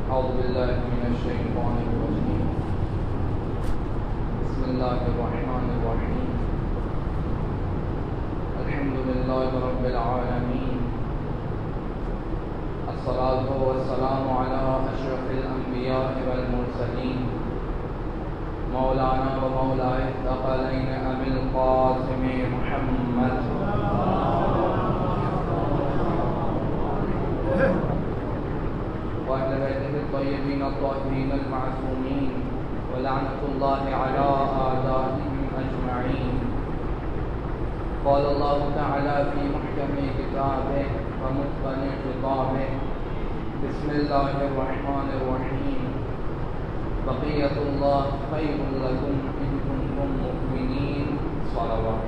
أعوذ بالله من الشيطان الرجيم. بسم الله الرحمن الرحيم. الحمد لله رب العالمين. الصلاة والسلام على أشرف الأنبياء والمرسلين مولانا ومولاي الثقلين أبي القاسم محمد وأهل بيته الطيبين الطاهرين المعصومين ولعنة الله على أعدائهم أجمعين. قال الله تعالى في محكم كتابه ومتقن خطابه: بسم الله الرحمن الرحيم. بقية الله خير لكم إن كنتم مؤمنين. صلوات.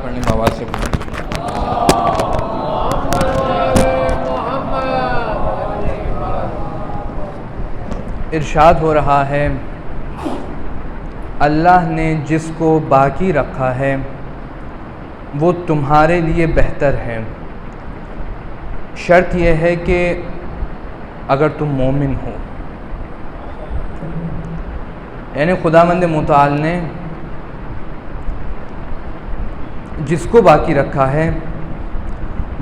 پڑھنے میں آواز سے ارشاد ہو رہا ہے، اللہ نے جس کو باقی رکھا ہے وہ تمہارے لیے بہتر ہے، شرط یہ ہے کہ اگر تم مومن ہو. یعنی خداوند متعال نے جس کو باقی رکھا ہے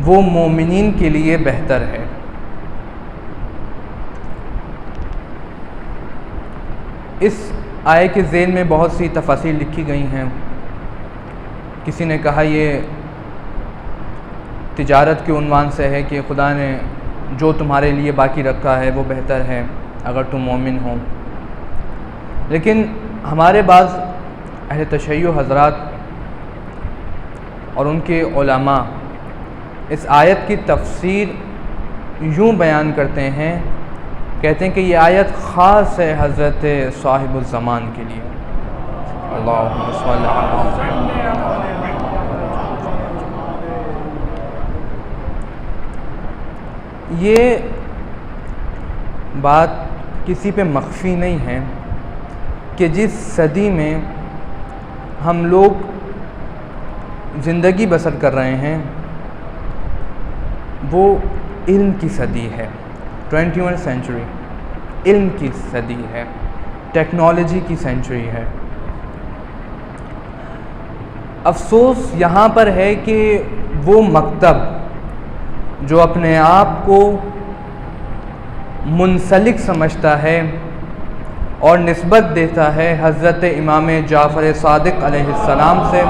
وہ مومنین کے لیے بہتر ہے. اس آیے کے ذیل میں بہت سی تفاصیل لکھی گئی ہیں. کسی نے کہا یہ تجارت کے عنوان سے ہے کہ خدا نے جو تمہارے لیے باقی رکھا ہے وہ بہتر ہے اگر تم مومن ہو. لیکن ہمارے بعض اہل تشیع حضرات اور ان کے علماء اس آیت کی تفسیر یوں بیان کرتے ہیں، کہتے ہیں کہ یہ آیت خاص ہے حضرت صاحب الزمان کے لیے. اللہم صلی علی محمد. یہ بات کسی پہ مخفی نہیں ہے کہ جس صدی میں ہم لوگ زندگی بسر کر رہے ہیں وہ علم کی صدی ہے. 21 سینچری علم کی صدی ہے، ٹیکنالوجی کی سینچری ہے. افسوس یہاں پر ہے کہ وہ مکتب جو اپنے آپ کو منسلک سمجھتا ہے اور نسبت دیتا ہے حضرت امام جعفر صادق علیہ السلام سے،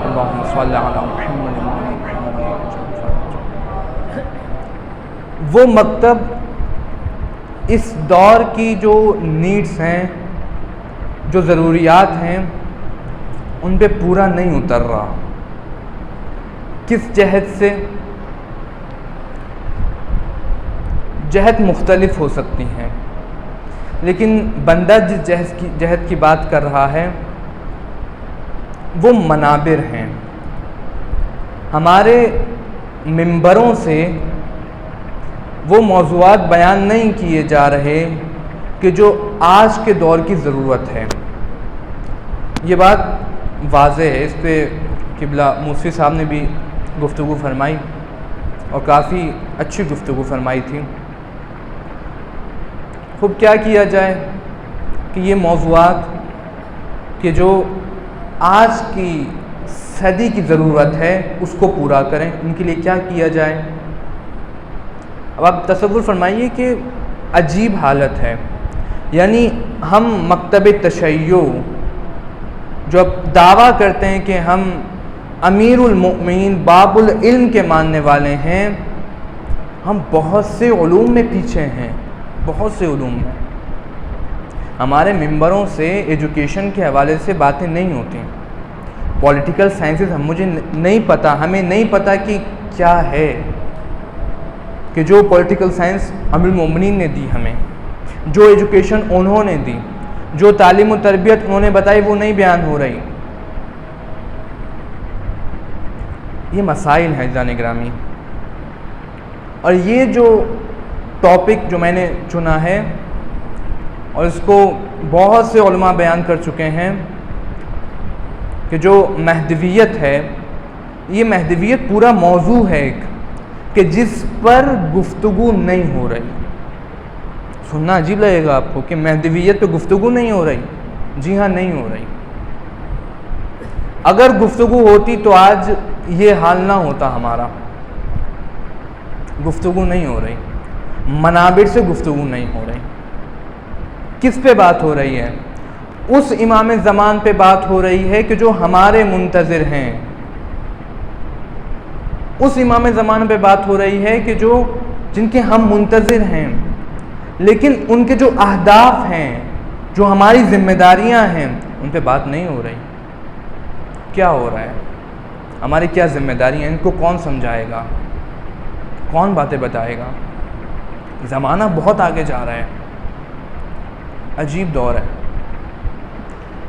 اللہم صلی علی محمد، وہ مکتب اس دور کی جو نیڈز ہیں، جو ضروریات ہیں، ان پہ پورا نہیں اتر رہا. کس جہت سے؟ جہت مختلف ہو سکتی ہیں، لیکن بندہ جس جہت کی بات کر رہا ہے وہ منابر ہیں. ہمارے ممبروں سے وہ موضوعات بیان نہیں کیے جا رہے کہ جو آج کے دور کی ضرورت ہے. یہ بات واضح ہے، اس پہ قبلہ موسوی صاحب نے بھی گفتگو فرمائی اور کافی اچھی گفتگو فرمائی تھی. خوب کیا کیا جائے کہ یہ موضوعات کہ جو آج کی صدی کی ضرورت ہے اس کو پورا کریں، ان کے لیے کیا کیا جائے. اب آپ تصور فرمائیے کہ عجیب حالت ہے. یعنی ہم مکتب تشیع جو اب دعویٰ کرتے ہیں کہ ہم امیر المؤمنین باب العلم کے ماننے والے ہیں، ہم بہت سے علوم میں پیچھے ہیں، بہت سے علوم میں. ہمارے ممبروں سے ایجوکیشن کے حوالے سے باتیں نہیں ہوتی. پولیٹیکل سائنسز مجھے نہیں پتہ، ہمیں نہیں پتہ کہ کیا ہے، کہ جو پولیٹیکل سائنس امیر المومنین نے دی ہمیں، جو ایجوکیشن انہوں نے دی، جو تعلیم و تربیت انہوں نے بتائی وہ نہیں بیان ہو رہی. یہ مسائل ہیں جان گرامی. اور یہ جو ٹاپک جو میں نے چنا ہے اور اس کو بہت سے علماء بیان کر چکے ہیں کہ جو مہدویت ہے یہ مہدویت پورا موضوع ہے ایک کہ جس پر گفتگو نہیں ہو رہی. سننا عجیب لگے گا آپ کو کہ مہدویت پہ گفتگو نہیں ہو رہی. جی ہاں، نہیں ہو رہی. اگر گفتگو ہوتی تو آج یہ حال نہ ہوتا ہمارا. گفتگو نہیں ہو رہی، منابر سے گفتگو نہیں ہو رہی. کس پہ بات ہو رہی ہے؟ اس امام زمان پہ بات ہو رہی ہے کہ جو ہمارے منتظر ہیں. اس امام زمان پہ بات ہو رہی ہے کہ جن کے ہم منتظر ہیں، لیکن ان کے جو اہداف ہیں، جو ہماری ذمہ داریاں ہیں، ان پہ بات نہیں ہو رہی. کیا ہو رہا ہے؟ ہماری کیا ذمہ داریاں ہیں؟ ان کو کون سمجھائے گا؟ کون باتیں بتائے گا؟ زمانہ بہت آگے جا رہا ہے، عجیب دور ہے.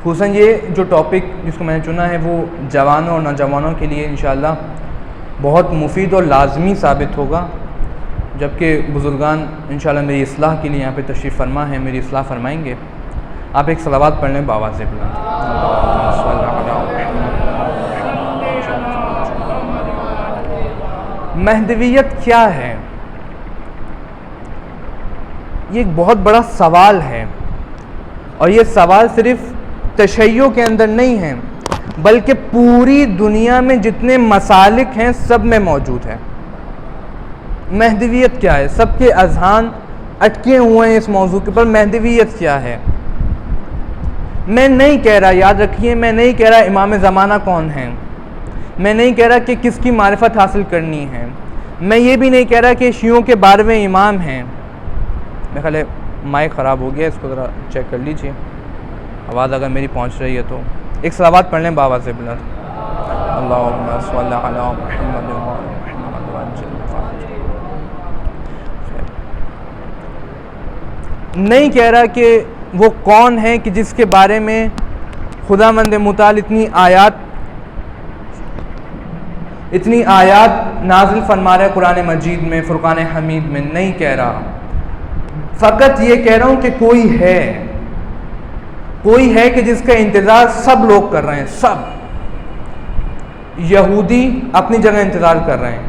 خصوصاً یہ جو ٹاپک جس کو میں نے چنا ہے وہ جوانوں اور نوجوانوں کے لیے انشاءاللہ بہت مفید اور لازمی ثابت ہوگا، جبکہ بزرگان انشاءاللہ میری اصلاح کے لیے یہاں پہ تشریف فرما ہیں، میری اصلاح فرمائیں گے. آپ ایک صلوات پڑھ لیں بآواز بلند. مہدویت کیا ہے؟ یہ ایک بہت بڑا سوال ہے، اور یہ سوال صرف تشیع کے اندر نہیں ہے بلکہ پوری دنیا میں جتنے مسالک ہیں سب میں موجود ہے. مہدویت کیا ہے؟ سب کے اذہان اٹکے ہوئے ہیں اس موضوع کے پر. مہدویت کیا ہے؟ میں نہیں کہہ رہا، یاد رکھیے، میں نہیں کہہ رہا امام زمانہ کون ہیں، میں نہیں کہہ رہا کہ کس کی معرفت حاصل کرنی ہے، میں یہ بھی نہیں کہہ رہا کہ شیعوں کے 12ویں امام ہیں. میرے خیال ہے مائک خراب ہو گیا، اس کو ذرا چیک کر لیجئے، آواز اگر میری پہنچ رہی ہے تو. ایک صلوات پڑھ لیں بآواز بلند. اللہم صلی علی محمد نہیں کہہ رہا کہ وہ کون ہے کہ جس کے بارے میں خداوند متعال اتنی آیات نازل فرما رہا ہے قرآن مجید میں، فرقان حمید میں. نہیں کہہ رہا، فقط یہ کہہ رہا ہوں کہ کوئی ہے کہ جس کا انتظار سب لوگ کر رہے ہیں. سب یہودی اپنی جگہ انتظار کر رہے ہیں،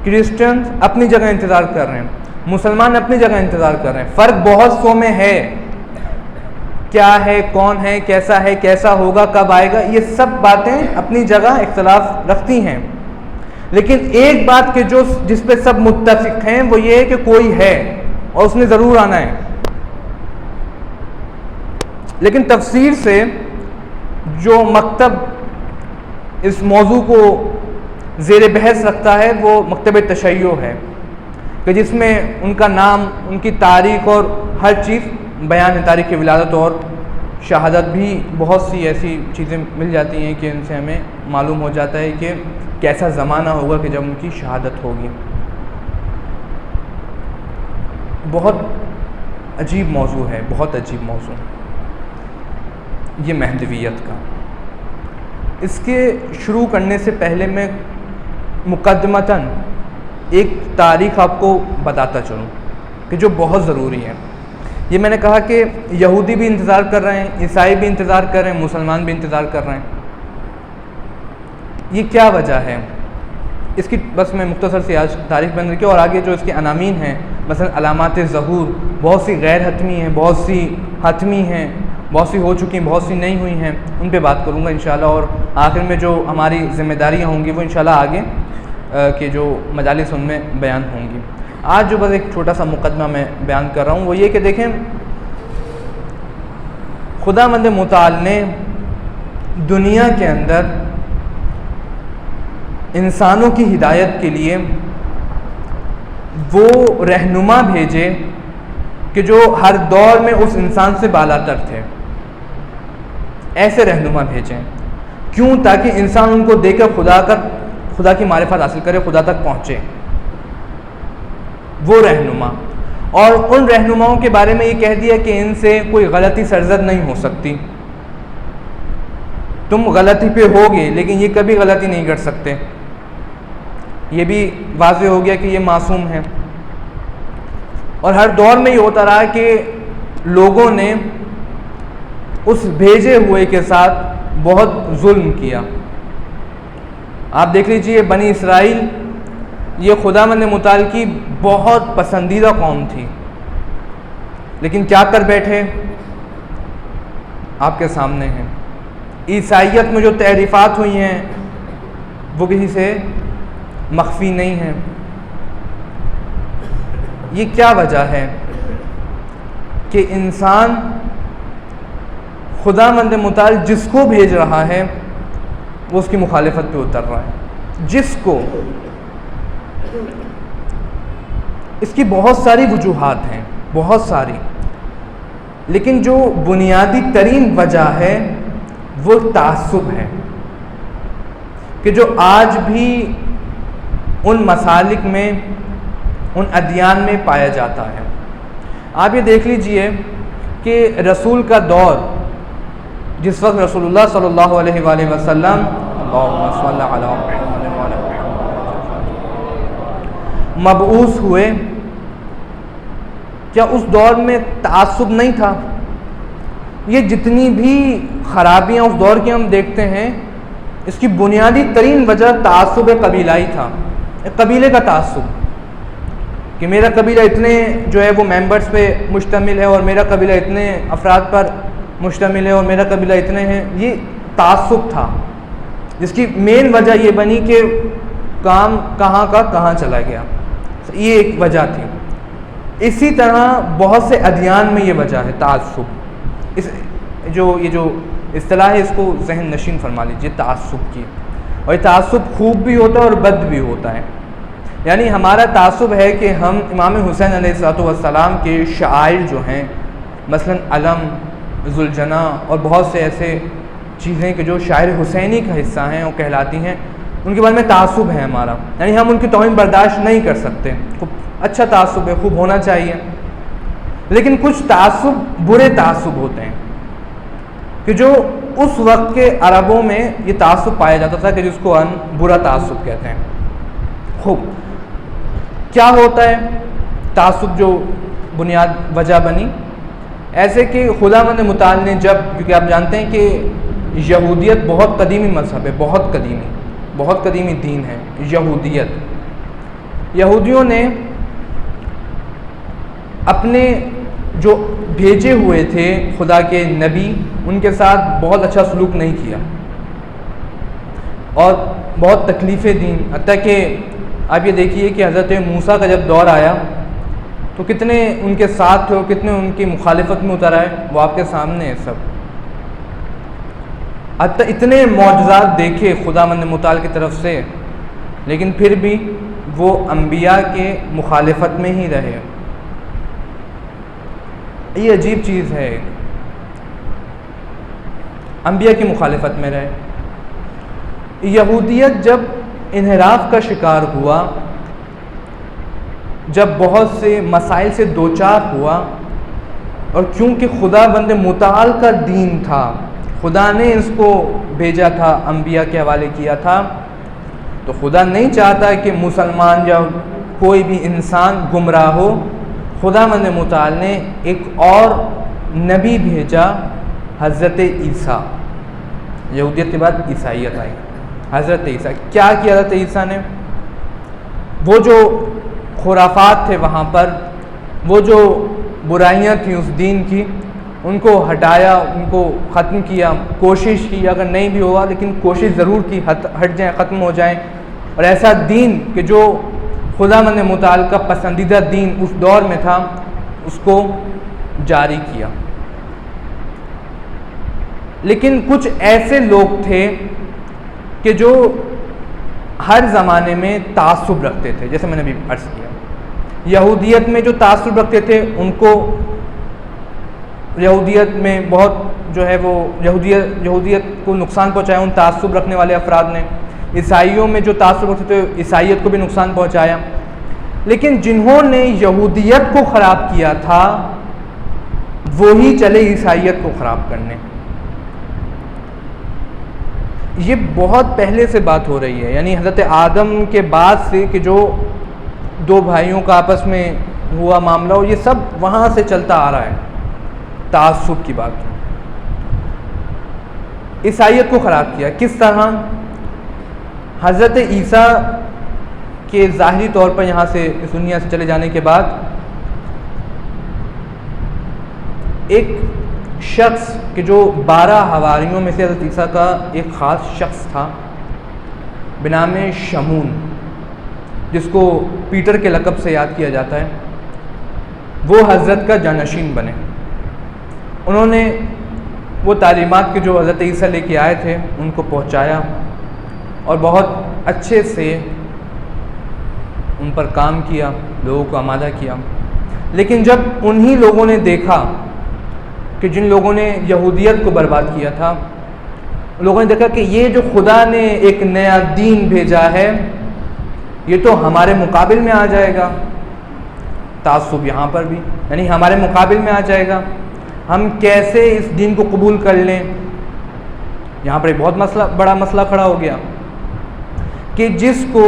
کرسچن اپنی جگہ انتظار کر رہے ہیں، مسلمان اپنی جگہ انتظار کر رہے ہیں. فرق بہت سو میں ہے. کیا ہے، کون ہے، کیسا ہے، کیسا ہوگا، کب آئے گا، یہ سب باتیں اپنی جگہ اختلاف رکھتی ہیں. لیکن ایک بات کہ جس پہ سب متفق ہیں وہ یہ ہے کہ کوئی ہے اور اس نے ضرور آنا ہے. لیکن تفسیر سے جو مکتب اس موضوع کو زیر بحث رکھتا ہے وہ مکتب تشیع ہے، کہ جس میں ان کا نام، ان کی تاریخ اور ہر چیز بیان ہے. تاریخ ولادت اور شہادت بھی بہت سی ایسی چیزیں مل جاتی ہیں کہ ان سے ہمیں معلوم ہو جاتا ہے کہ کیسا زمانہ ہوگا کہ جب ان کی شہادت ہوگی. بہت عجیب موضوع ہے، بہت عجیب موضوع یہ مہدویت کا. اس کے شروع کرنے سے پہلے میں مقدمتاً ایک تاریخ آپ کو بتاتا چلوں کہ جو بہت ضروری ہے. یہ میں نے کہا کہ یہودی بھی انتظار کر رہے ہیں، عیسائی بھی انتظار کر رہے ہیں، مسلمان بھی انتظار کر رہے ہیں. یہ کیا وجہ ہے؟ اس کی بس میں مختصر سی آج تاریخ بن رکھی، اور آگے جو اس کے عناوین ہیں، مثلا علامات ظہور، بہت سی غیر حتمی ہیں، بہت سی حتمی ہیں، بہت سی ہو چکی ہیں، بہت سی نہیں ہوئی ہیں، ان پہ بات کروں گا انشاءاللہ. اور آخر میں جو ہماری ذمہ داریاں ہوں گی وہ انشاءاللہ آگے کہ جو مجالس ان میں بیان ہوں گی. آج جو بس ایک چھوٹا سا مقدمہ میں بیان کر رہا ہوں وہ یہ کہ دیکھیں، خداوند متعال نے دنیا کے اندر انسانوں کی ہدایت کے لیے وہ رہنما بھیجے کہ جو ہر دور میں اس انسان سے بالا تر تھے. ایسے رہنما بھیجیں. کیوں؟ تاکہ انسان ان کو دیکھ کر خدا کی معرفت حاصل کرے، خدا تک پہنچے. وہ رہنما، اور ان رہنماؤں کے بارے میں یہ کہہ دیا کہ ان سے کوئی غلطی سرزد نہیں ہو سکتی. تم غلطی پہ ہوگے لیکن یہ کبھی غلطی نہیں کر سکتے. یہ بھی واضح ہو گیا کہ یہ معصوم ہیں. اور ہر دور میں یہ ہوتا رہا کہ لوگوں نے اس بھیجے ہوئے کے ساتھ بہت ظلم کیا. آپ دیکھ لیجئے بنی اسرائیل یہ خداوند متعال کی بہت پسندیدہ قوم تھی، لیکن کیا کر بیٹھے آپ کے سامنے ہیں۔ عیسائیت میں جو تعریفات ہوئی ہیں وہ کسی سے مخفی نہیں ہیں۔ یہ کیا وجہ ہے کہ انسان خداوند متعال جس کو بھیج رہا ہے وہ اس کی مخالفت پہ اتر رہا ہے، جس کو۔ اس کی بہت ساری وجوہات ہیں، بہت ساری، لیکن جو بنیادی ترین وجہ ہے وہ تعصب ہے، کہ جو آج بھی ان مسالک میں، ان ادیان میں پایا جاتا ہے۔ آپ یہ دیکھ لیجئے کہ رسول کا دور، جس وقت رسول اللہ صلی اللہ علیہ وآلہ وسلم مبعوث ہوئے، کیا اس دور میں تعصب نہیں تھا؟ یہ جتنی بھی خرابیاں اس دور کی ہم دیکھتے ہیں، اس کی بنیادی ترین وجہ تعصب قبیلائی تھا، قبیلے کا تعصب، کہ میرا قبیلہ اتنے جو ہے وہ ممبرز پہ مشتمل ہے اور میرا قبیلہ اتنے افراد پر مشتمل ہے اور میرا قبیلہ اتنے ہیں۔ یہ تعصب تھا، جس کی مین وجہ یہ بنی کہ کام کہاں کا کہاں چلا گیا، یہ ایک وجہ تھی۔ اسی طرح بہت سے ادیان میں یہ وجہ ہے تعصب۔ یہ جو اصطلاح ہے اس کو ذہن نشین فرما لیجیے، تعصب کی۔ اور یہ تعصب خوب بھی ہوتا ہے اور بد بھی ہوتا ہے۔ یعنی ہمارا تعصب ہے کہ ہم امام حسین علیہ السلام کے شعائر جو ہیں، مثلا علم، ذوالجناح اور بہت سے ایسے چیزیں کہ جو شاعر حسینی کا حصہ ہیں اور کہلاتی ہیں، ان کے بارے میں تعصب ہے ہمارا، یعنی ہم ان کی توہین برداشت نہیں کر سکتے۔ اچھا تعصب ہے، خوب ہونا چاہیے، لیکن کچھ تعصب برے تعصب ہوتے ہیں، کہ جو اس وقت کے عربوں میں یہ تعصب پایا جاتا تھا کہ جس کو ہم برا تعصب کہتے ہیں۔ خوب کیا ہوتا ہے تعصب جو بنیاد وجہ بنی؟ ایسے کہ خداوند متعال نے جب، کیونکہ آپ جانتے ہیں کہ یہودیت بہت قدیمی مذہب ہے، بہت قدیمی دین ہے یہودیت۔ یہودیوں نے اپنے جو بھیجے ہوئے تھے خدا کے نبی، ان کے ساتھ بہت اچھا سلوک نہیں کیا اور بہت تکلیفیں دیں، حتیٰ کہ آپ یہ دیکھیے کہ حضرت موسیٰ کا جب دور آیا تو کتنے ان کے ساتھ تھے اور کتنے ان کی مخالفت میں اتر آئے، وہ آپ کے سامنے ہے سب۔ حتیٰ اتنے معجزات دیکھے خداوند متعال کی طرف سے، لیکن پھر بھی وہ انبیاء کے مخالفت میں ہی رہے۔ یہ عجیب چیز ہے، انبیاء کی مخالفت میں رہے۔ یہودیت جب انحراف کا شکار ہوا، جب بہت سے مسائل سے دوچار ہوا، اور کیونکہ خداوند متعال کا دین تھا، خدا نے اس کو بھیجا تھا، انبیاء کے حوالے کیا تھا، تو خدا نہیں چاہتا کہ مسلمان یا کوئی بھی انسان گمراہ ہو۔ خداوند متعال نے ایک اور نبی بھیجا، حضرت عیسیٰ۔ یہودیت کے بعد عیسائیت آئی، حضرت عیسیٰ۔ کیا کیا حضرت عیسیٰ نے؟ وہ جو خرافات تھے وہاں پر، وہ جو برائیاں تھیں اس دین کی، ان کو ہٹایا، ان کو ختم کیا، کوشش کی، اگر نہیں بھی ہوا لیکن کوشش ضرور کی ہٹ جائیں، ختم ہو جائیں، اور ایسا دین کہ جو خداوند متعال کا پسندیدہ دین اس دور میں تھا، اس کو جاری کیا۔ لیکن کچھ ایسے لوگ تھے کہ جو ہر زمانے میں تعصب رکھتے تھے، جیسے میں نے ابھی عرض کیا، یہودیت میں جو تعصب رکھتے تھے ان کو یہودیت میں بہت جو ہے وہ یہودیت کو نقصان پہنچایا ان تعصب رکھنے والے افراد نے۔ عیسائیوں میں جو تعصب رکھتے تھے عیسائیت کو بھی نقصان پہنچایا۔ لیکن جنہوں نے یہودیت کو خراب کیا تھا وہی چلے عیسائیت کو خراب کرنے۔ یہ بہت پہلے سے بات ہو رہی ہے، یعنی حضرت آدم کے بعد سے کہ جو دو بھائیوں کا آپس میں ہوا معاملہ، اور یہ سب وہاں سے چلتا آ رہا ہے، تعصب کی بات۔ عیسائیت کو خراب کیا کس طرح؟ حضرت عیسیٰ کے ظاہری طور پر یہاں سے اس دنیا سے چلے جانے کے بعد ایک شخص کہ جو 12 حواریوں میں سے حضرت عیسیٰ کا ایک خاص شخص تھا بنام شمون، جس کو پیٹر کے لقب سے یاد کیا جاتا ہے، وہ حضرت کا جانشین بنے۔ انہوں نے وہ تعلیمات کے جو حضرت عیسیٰ لے کے آئے تھے ان کو پہنچایا اور بہت اچھے سے ان پر کام کیا، لوگوں کو آمادہ کیا۔ لیکن جب انہی لوگوں نے دیکھا کہ جن لوگوں نے یہودیت کو برباد کیا تھا، لوگوں نے دیکھا کہ یہ جو خدا نے ایک نیا دین بھیجا ہے یہ تو ہمارے مقابل میں آ جائے گا، تعصب یہاں پر بھی، یعنی ہمارے مقابل میں آ جائے گا، ہم کیسے اس دین کو قبول کر لیں۔ یہاں پر ایک بہت بڑا مسئلہ کھڑا ہو گیا کہ جس کو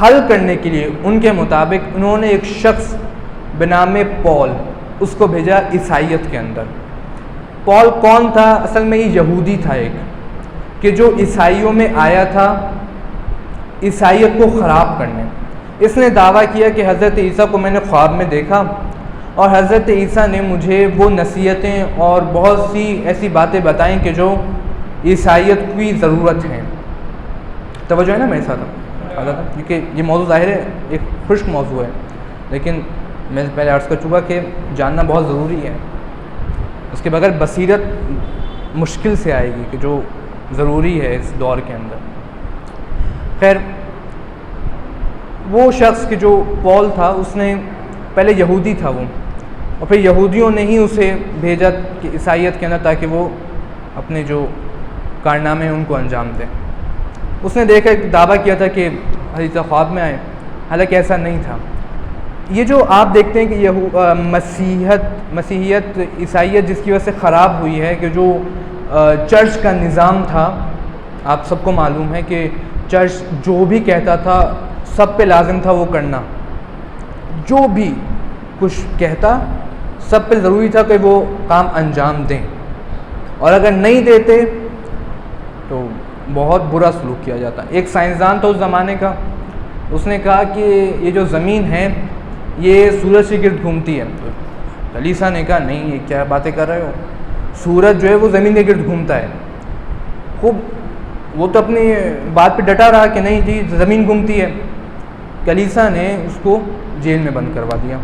حل کرنے کے لیے ان کے مطابق انہوں نے ایک شخص بنام پول اس کو بھیجا عیسائیت کے اندر۔ پول کون تھا؟ اصل میں یہ یہودی تھا ایک، کہ جو عیسائیوں میں آیا تھا عیسائیت کو خراب کرنے۔ اس نے دعویٰ کیا کہ حضرت عیسیٰ کو میں نے خواب میں دیکھا اور حضرت عیسیٰ نے مجھے وہ نصیحتیں اور بہت سی ایسی باتیں بتائیں کہ جو عیسائیت کی ضرورت ہیں۔ توجہ ہے نا میرے ساتھ؟ کیونکہ یہ موضوع ظاہر ہے ایک خشک موضوع ہے، لیکن میں پہلے عرض کر چکا کہ جاننا بہت ضروری ہے، اس کے بغیر بصیرت مشکل سے آئے گی کہ جو ضروری ہے اس دور کے اندر۔ خیر، وہ شخص کہ جو پول تھا اس نے پہلے یہودی تھا وہ، اور پھر یہودیوں نے ہی اسے بھیجا کہ عیسائیت کے اندر تاکہ وہ اپنے جو کارنامے ان کو انجام دیں۔ اس نے دیکھا ایک دعویٰ کیا تھا کہ حضرت خواب میں آئے، حالانکہ ایسا نہیں تھا۔ یہ جو آپ دیکھتے ہیں کہ مسیحیت عیسائیت جس کی وجہ سے خراب ہوئی ہے، کہ جو چرچ کا نظام تھا، آپ سب کو معلوم ہے کہ چرچ جو بھی کہتا تھا سب پہ لازم تھا وہ کرنا، جو بھی کچھ کہتا سب پہ ضروری تھا کہ وہ کام انجام دیں، اور اگر نہیں دیتے تو بہت برا سلوک کیا جاتا۔ ایک سائنسدان تھا اس زمانے کا، اس نے کہا کہ یہ جو زمین ہے یہ سورج کے گرد گھومتی ہے۔ تو کلیسا نے کہا نہیں، یہ کیا باتیں کر رہے ہو، سورج جو ہے وہ زمین کے گرد گھومتا ہے۔ خوب وہ تو اپنی بات پہ ڈٹا رہا کہ نہیں جی زمین گھومتی ہے۔ کلیسا نے اس کو جیل میں بند کروا دیا،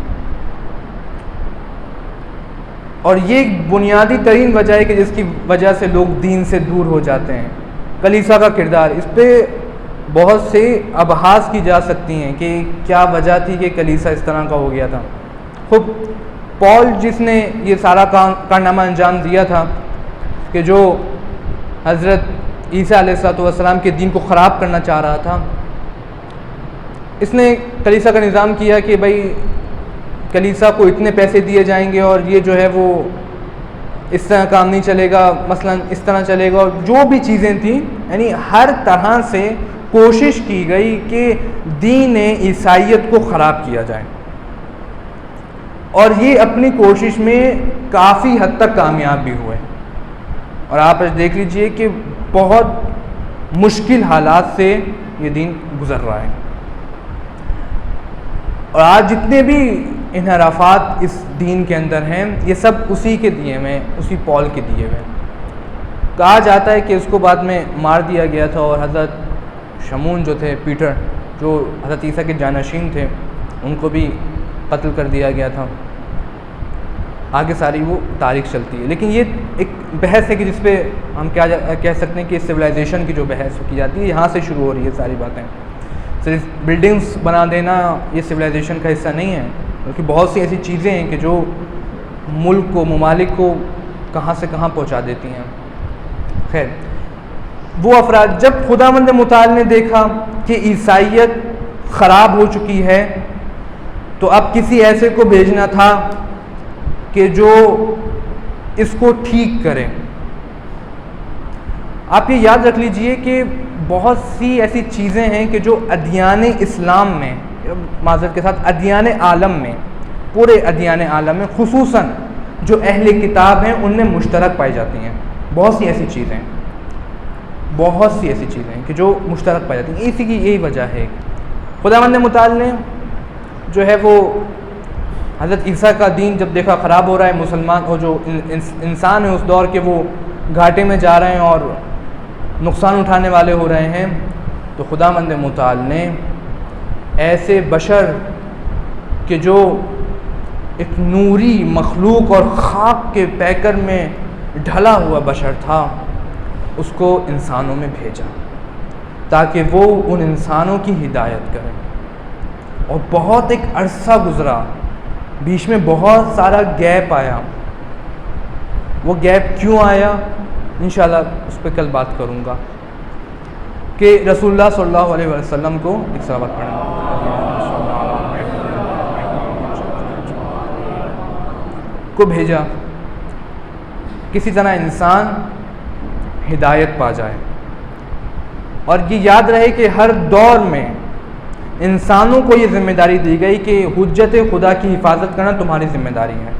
اور یہ ایک بنیادی ترین وجہ ہے کہ جس کی وجہ سے لوگ دین سے دور ہو جاتے ہیں۔ کلیسا کا کردار، اس پہ بہت سے ابحاث کی جا سکتی ہیں کہ کیا وجہ تھی کہ کلیسا اس طرح کا ہو گیا تھا۔ خود پول جس نے یہ سارا کارنامہ انجام دیا تھا کہ جو حضرت عیسیٰ علیہ السلام کے دین کو خراب کرنا چاہ رہا تھا، اس نے کلیسا کا نظام کیا کہ بھائی کلیسا کو اتنے پیسے دیے جائیں گے اور یہ جو ہے وہ اس طرح کام نہیں چلے گا، مثلا اس طرح چلے گا، اور جو بھی چیزیں تھیں، یعنی ہر طرح سے کوشش کی گئی کہ دین عیسائیت کو خراب کیا جائے، اور یہ اپنی کوشش میں کافی حد تک کامیاب بھی ہوئے۔ اور آپ دیکھ لیجئے کہ بہت مشکل حالات سے یہ دین گزر رہا ہے، اور آج جتنے بھی انحرافات اس دین کے اندر ہیں یہ سب اسی کے دیے ہوئے، اسی پول کے دیے ہوئے۔ کہا جاتا ہے کہ اس کو بعد میں مار دیا گیا تھا، اور حضرت شمون جو تھے، پیٹر جو حضرت عیسیٰ کے جانشین تھے، ان کو بھی قتل کر دیا گیا تھا۔ آگے ساری وہ تاریخ چلتی ہے، لیکن یہ ایک بحث ہے کہ جس پہ ہم کیا کہہ سکتے ہیں کہ سویلائزیشن کی جو بحث کی جاتی ہے یہاں سے شروع ہو رہی ہے ساری باتیں۔ صرف بلڈنگز بنا دینا یہ سویلائزیشن کا حصہ نہیں ہے، بلکہ بہت سی ایسی چیزیں ہیں کہ جو ملک کو، ممالک کو کہاں سے کہاں پہنچا دیتی ہیں۔ خیر، وہ افراد جب خداوند متعال نے دیکھا کہ عیسائیت خراب ہو چکی ہے تو اب کسی ایسے کو بھیجنا تھا کہ جو اس کو ٹھیک کرے۔ آپ یہ یاد رکھ لیجئے کہ بہت سی ایسی چیزیں ہیں کہ جو ادیان اسلام میں، معذرت کے ساتھ ادیان عالم میں، پورے ادیان عالم میں، خصوصاً جو اہل کتاب ہیں ان میں مشترک پائی جاتی ہیں۔ بہت سی ایسی چیزیں بہت سی ایسی چیزیں ہیں کہ جو مشترک پائی جاتی ہیں. اسی کی یہی وجہ ہے. خداوند متعال نے جو ہے وہ حضرت عیسیٰ کا دین جب دیکھا خراب ہو رہا ہے، مسلمان اور جو انسان ہے اس دور کے وہ گھاٹے میں جا رہے ہیں اور نقصان اٹھانے والے ہو رہے ہیں، تو خداوند متعال نے ایسے بشر کہ جو ایک نوری مخلوق اور خاک کے پیکر میں ڈھلا ہوا بشر تھا، اس کو انسانوں میں بھیجا تاکہ وہ ان انسانوں کی ہدایت کریں. اور بہت ایک عرصہ گزرا، بیچ میں بہت سارا گیپ آیا. وہ گیپ کیوں آیا انشاءاللہ اس پہ کل بات کروں گا. کہ رسول اللہ صلی اللہ علیہ وسلم کو ایک صلوات پڑھیں کو بھیجا کسی طرح انسان ہدایت پا جائے. اور یہ یاد رہے کہ ہر دور میں انسانوں کو یہ ذمہ داری دی گئی کہ حجت خدا کی حفاظت کرنا تمہاری ذمہ داری ہے.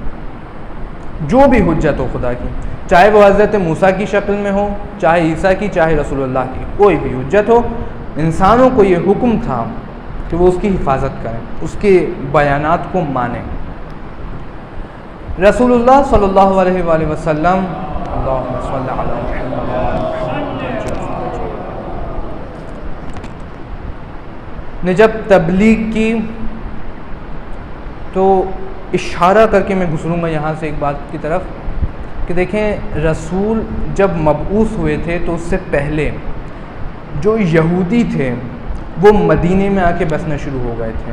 جو بھی حجت ہو خدا کی، چاہے وہ حضرت موسیٰ کی شکل میں ہو، چاہے عیسیٰ کی، چاہے رسول اللہ کی، کوئی بھی حجت ہو، انسانوں کو یہ حکم تھا کہ وہ اس کی حفاظت کریں، اس کے بیانات کو مانیں. رسول اللہ صلی اللہ علیہ وآلہ وسلم اللہم صلی علی محمد نے جب تبلیغ کی تو اشارہ کر کے میں گزروں گا یہاں سے ایک بات کی طرف کہ دیکھیں، رسول جب مبعوث ہوئے تھے تو اس سے پہلے جو یہودی تھے وہ مدینے میں آ کے بسنا شروع ہو گئے تھے.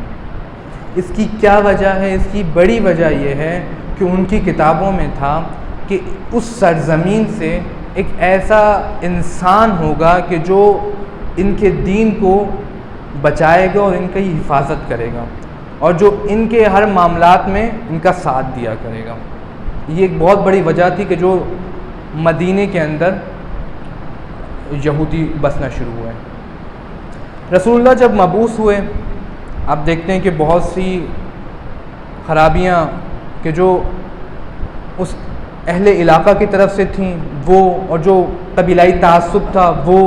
اس کی کیا وجہ ہے؟ اس کی بڑی وجہ یہ ہے کہ ان کی کتابوں میں تھا کہ اس سرزمین سے ایک ایسا انسان ہوگا کہ جو ان کے دین کو بچائے گا اور ان کی حفاظت کرے گا، اور جو ان کے ہر معاملات میں ان کا ساتھ دیا کرے گا. یہ ایک بہت بڑی وجہ تھی کہ جو مدینے کے اندر یہودی بسنا شروع ہوئے. رسول اللہ جب مبعوث ہوئے، آپ دیکھتے ہیں کہ بہت سی خرابیاں کہ جو اس اہل علاقہ کی طرف سے تھیں وہ، اور جو قبیلائی تعصب تھا وہ،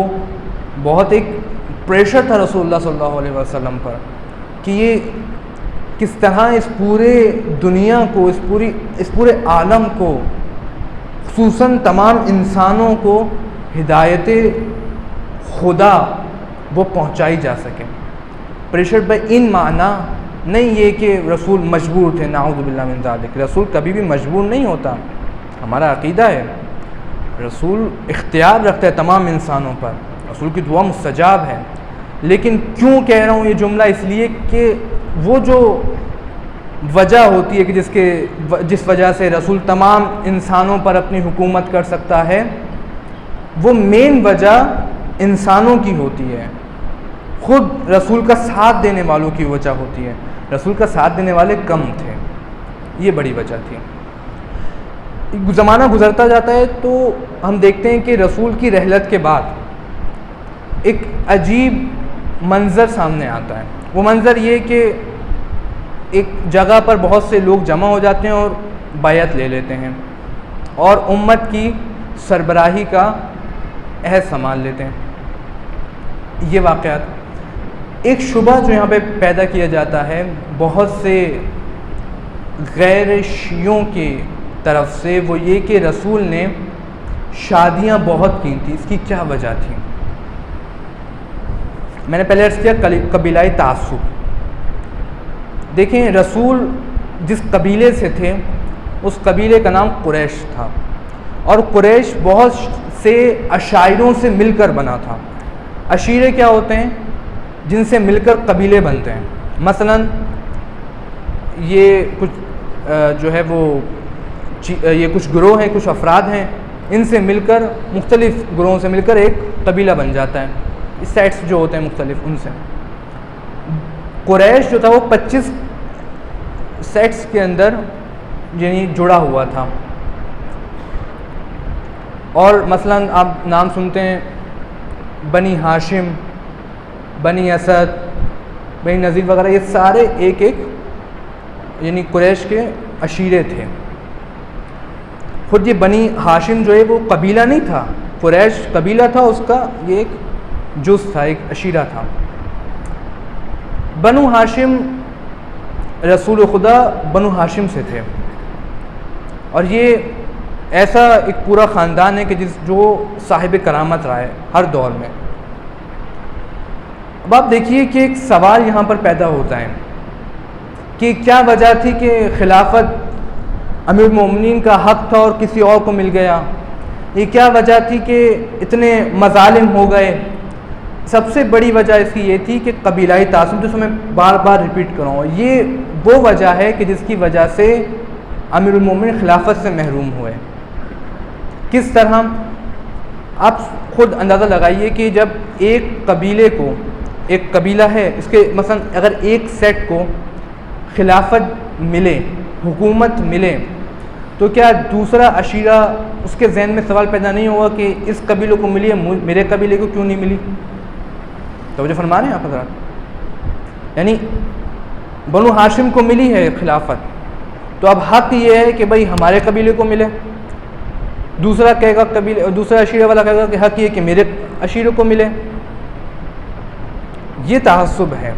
بہت ایک پریشر تھا رسول اللہ صلی اللہ علیہ وسلم پر کہ یہ کس طرح اس پورے دنیا کو، اس پورے عالم کو، خصوصاً تمام انسانوں کو ہدایت خدا وہ پہنچائی جا سکے. پریشر بے ان معنی نہیں یہ کہ رسول مجبور تھے، نعوذ باللہ من ذالک. رسول کبھی بھی مجبور نہیں ہوتا. ہمارا عقیدہ ہے رسول اختیار رکھتا ہے تمام انسانوں پر، رسول کی دعا مستجاب ہے. لیکن کیوں کہہ رہا ہوں یہ جملہ؟ اس لیے کہ وہ جو وجہ ہوتی ہے کہ جس وجہ سے رسول تمام انسانوں پر اپنی حکومت کر سکتا ہے، وہ مین وجہ انسانوں کی ہوتی ہے، خود رسول کا ساتھ دینے والوں کی وجہ ہوتی ہے. رسول کا ساتھ دینے والے کم تھے، یہ بڑی وجہ تھی. زمانہ گزرتا جاتا ہے تو ہم دیکھتے ہیں کہ رسول کی رحلت کے بعد ایک عجیب منظر سامنے آتا ہے. وہ منظر یہ کہ ایک جگہ پر بہت سے لوگ جمع ہو جاتے ہیں اور بیعت لے لیتے ہیں اور امت کی سربراہی کا عہد سنبھال لیتے ہیں. یہ واقعات ایک شبہ جو یہاں پہ پیدا کیا جاتا ہے بہت سے غیر شیعوں کی طرف سے، وہ یہ کہ رسول نے شادیاں بہت کی تھیں. اس کی کیا وجہ تھی؟ میں نے پہلے عرض کیا قبیلائی تعصب. دیکھیں، رسول جس قبیلے سے تھے اس قبیلے کا نام قریش تھا، اور قریش بہت سے عشائروں سے مل کر بنا تھا. عشیرے کیا ہوتے ہیں؟ جن سے مل کر قبیلے بنتے ہیں. مثلا یہ کچھ جو ہے وہ یہ کچھ گروہ ہیں، کچھ افراد ہیں، ان سے مل کر مختلف گروہوں سے مل کر ایک قبیلہ بن جاتا ہے. سیٹس جو ہوتے ہیں مختلف، ان سے قریش جو تھا وہ 25 سیٹس کے اندر یعنی جڑا ہوا تھا. اور مثلا آپ نام سنتے ہیں بنی ہاشم، بنی اسد، بنی نذیر وغیرہ، یہ سارے ایک ایک یعنی قریش کے عشیرے تھے. خود یہ بنی ہاشم جو ہے وہ قبیلہ نہیں تھا، قریش قبیلہ تھا، اس کا یہ ایک جز تھا، ایک عشیرہ تھا۔ بنو ہاشم، رسول خدا بنو ہاشم سے تھے، اور یہ ایسا ایک پورا خاندان ہے کہ جو صاحب کرامت رہا ہے ہر دور میں۔ اب آپ دیکھیے کہ ایک سوال یہاں پر پیدا ہوتا ہے کہ کیا وجہ تھی کہ خلافت امیر المومنین کا حق تھا اور کسی اور کو مل گیا؟ یہ کیا وجہ تھی کہ اتنے مظالم ہو گئے؟ سب سے بڑی وجہ اس کی یہ تھی کہ قبیلائی تعصب، جس کو میں بار بار ریپیٹ کر رہا ہوں، یہ وہ وجہ ہے کہ جس کی وجہ سے امیر المومنین خلافت سے محروم ہوئے۔ کس طرح؟ آپ خود اندازہ لگائیے کہ جب ایک قبیلے کو، ایک قبیلہ ہے، اس کے مثلا اگر ایک سیٹ کو خلافت ملے، حکومت ملے، تو کیا دوسرا عشیرہ اس کے ذہن میں سوال پیدا نہیں ہوگا کہ اس قبیلے کو ملی ہے، میرے قبیلے کو کیوں نہیں ملی؟ توجہ فرما رہے ہیں آپ حضرات؟ یعنی بنو ہاشم کو ملی ہے خلافت، تو اب حق یہ ہے کہ بھائی ہمارے قبیلے کو ملے۔ دوسرا کہے گا، دوسرا عشیرہ والا کہے گا کہ حق یہ کہ میرے عشیرے کو ملے۔ یہ تعصب ہے۔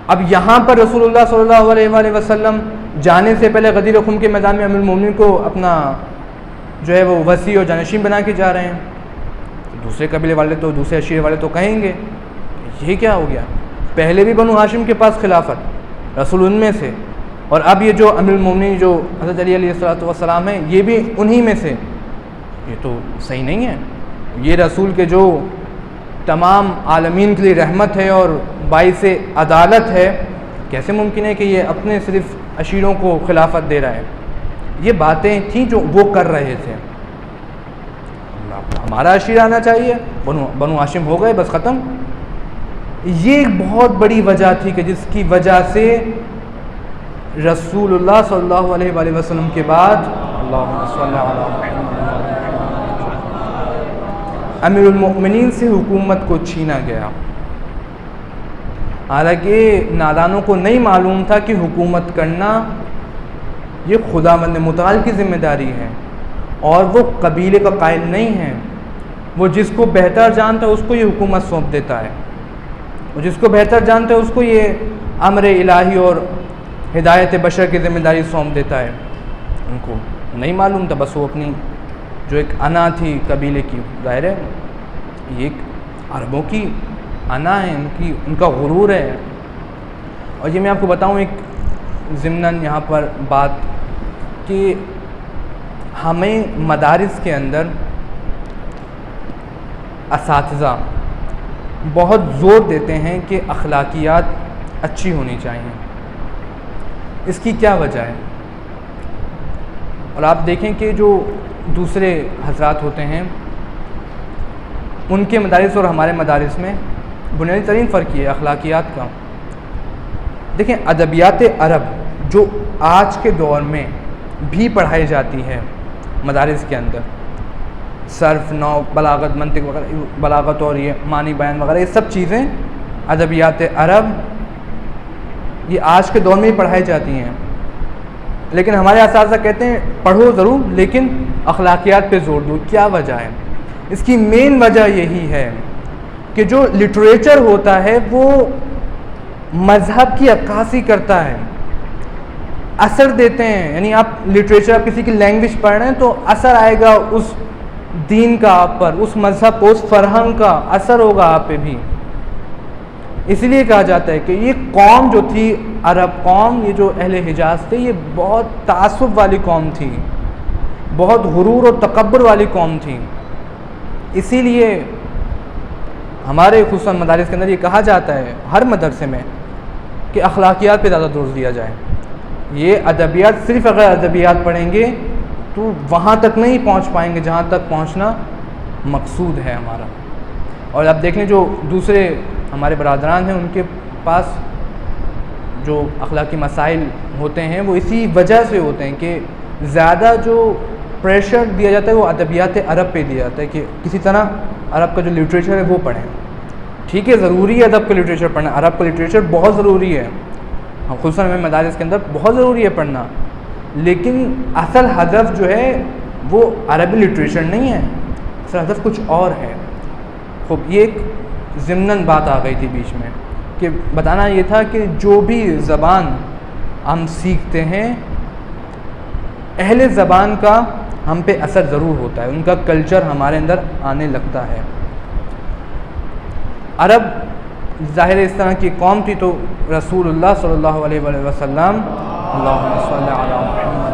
اب یہاں پر رسول اللہ صلی اللہ علیہ وآلہ وسلم جانے سے پہلے غدیر خم کے میدان میں امیر المومنین کو اپنا جو ہے وہ وصی اور جانشین بنا کے جا رہے ہیں، دوسرے قبیلے والے تو، دوسرے عشیرے والے تو کہیں گے یہ کیا ہو گیا؟ پہلے بھی بنو ہاشم کے پاس خلافت، رسول ان میں سے، اور اب یہ جو امیر المومنین جو حضرت علی علیہ السلام ہیں، یہ بھی انہی میں سے۔ یہ تو صحیح نہیں ہے۔ یہ رسول کے جو تمام عالمین کے لیے رحمت ہے اور باعث عدالت ہے، کیسے ممکن ہے کہ یہ اپنے صرف عشیروں کو خلافت دے رہا ہے؟ یہ باتیں تھیں جو وہ کر رہے تھے۔ ہمارا عشیرہ آنا چاہیے، بنو ہاشم ہو گئے، بس ختم۔ یہ ایک بہت بڑی وجہ تھی کہ جس کی وجہ سے رسول اللہ صلی اللہ علیہ وآلہ وسلم کے بعد اللہم صلی علی محمد امیر المؤمنین سے حکومت کو چھینا گیا۔ حالانکہ نادانوں کو نہیں معلوم تھا کہ حکومت کرنا یہ خداوند متعال کی ذمہ داری ہے، اور وہ قبیلے کا قائل نہیں ہے۔ وہ جس کو بہتر جانتا ہے اس کو یہ حکومت سونپ دیتا ہے، وہ جس کو بہتر جانتا ہے اس کو یہ امر الہی اور ہدایت بشر کی ذمہ داری سونپ دیتا ہے۔ ان کو نہیں معلوم تھا، بس وہ اپنی جو ایک انا تھی قبیلے کی، ظاہر ہے یہ ایک عربوں کی انا ہے، ان کا غرور ہے۔ اور یہ میں آپ کو بتاؤں ایک ضمناً یہاں پر بات کہ ہمیں مدارس کے اندر اساتذہ بہت زور دیتے ہیں کہ اخلاقیات اچھی ہونی چاہیے۔ اس کی کیا وجہ ہے؟ اور آپ دیکھیں کہ جو دوسرے حضرات ہوتے ہیں ان کے مدارس اور ہمارے مدارس میں بنیادی ترین فرق یہ ہے اخلاقیات کا۔ دیکھیں ادبیات عرب جو آج کے دور میں بھی پڑھائی جاتی ہے مدارس کے اندر، صرف، نحو، بلاغت، منطق وغیرہ، بلاغت اور یہ معنی بیان وغیرہ، یہ سب چیزیں ادبیات عرب یہ آج کے دور میں ہی پڑھائی جاتی ہیں، لیکن ہمارے اساتذہ کہتے ہیں پڑھو ضرور لیکن اخلاقیات پہ زور دو۔ کیا وجہ ہے؟ اس کی مین وجہ یہی ہے کہ جو لٹریچر ہوتا ہے وہ مذہب کی عکاسی کرتا ہے، اثر دیتے ہیں۔ یعنی آپ لٹریچر، آپ کسی کی لینگویج پڑھ رہے ہیں تو اثر آئے گا اس دین کا آپ پر، اس مذہب کو، اس فرہنگ کا اثر ہوگا آپ پہ بھی۔ اسی لیے کہا جاتا ہے کہ یہ قوم جو تھی عرب قوم، یہ جو اہل حجاز تھے، یہ بہت تعصب والی قوم تھی، بہت غرور اور تکبر والی قوم تھی۔ اسی لیے ہمارے خصوصاً مدارس کے اندر یہ کہا جاتا ہے ہر مدرسے میں کہ اخلاقیات پہ زیادہ زور دیا جائے۔ یہ ادبیات، صرف اگر ادبیات پڑھیں گے تو وہاں تک نہیں پہنچ پائیں گے جہاں تک پہنچنا مقصود ہے ہمارا۔ اور اب دیکھ لیں جو دوسرے ہمارے برادران ہیں ان کے پاس جو اخلاقی مسائل ہوتے ہیں وہ اسی وجہ سے ہوتے ہیں کہ زیادہ جو پریشر دیا جاتا ہے وہ ادبیات عرب پہ دیا جاتا ہے کہ کسی طرح عرب کا جو لٹریچر ہے وہ پڑھیں۔ ٹھیک ہے، ضروری ہے ادب کا لٹریچر پڑھنا، عرب کا لٹریچر بہت ضروری ہے، خصوصاً ہمیں مدارس کے اندر بہت ضروری ہے پڑھنا، لیکن اصل ہدف جو ہے وہ عربی لٹریچر نہیں ہے۔ اصل ہدف کچھ اور ہے. خوب یہ ایک ضمناً بات آ گئی تھی بیچ میں کہ بتانا یہ تھا کہ جو بھی زبان ہم سیکھتے ہیں اہل زبان کا ہم پہ اثر ضرور ہوتا ہے، ان کا کلچر ہمارے اندر آنے لگتا ہے. عرب ظاہر اس طرح کی قوم تھی، تو رسول اللہ صلی اللہ علیہ وآلہ وسلم اللہم صلی علی محمد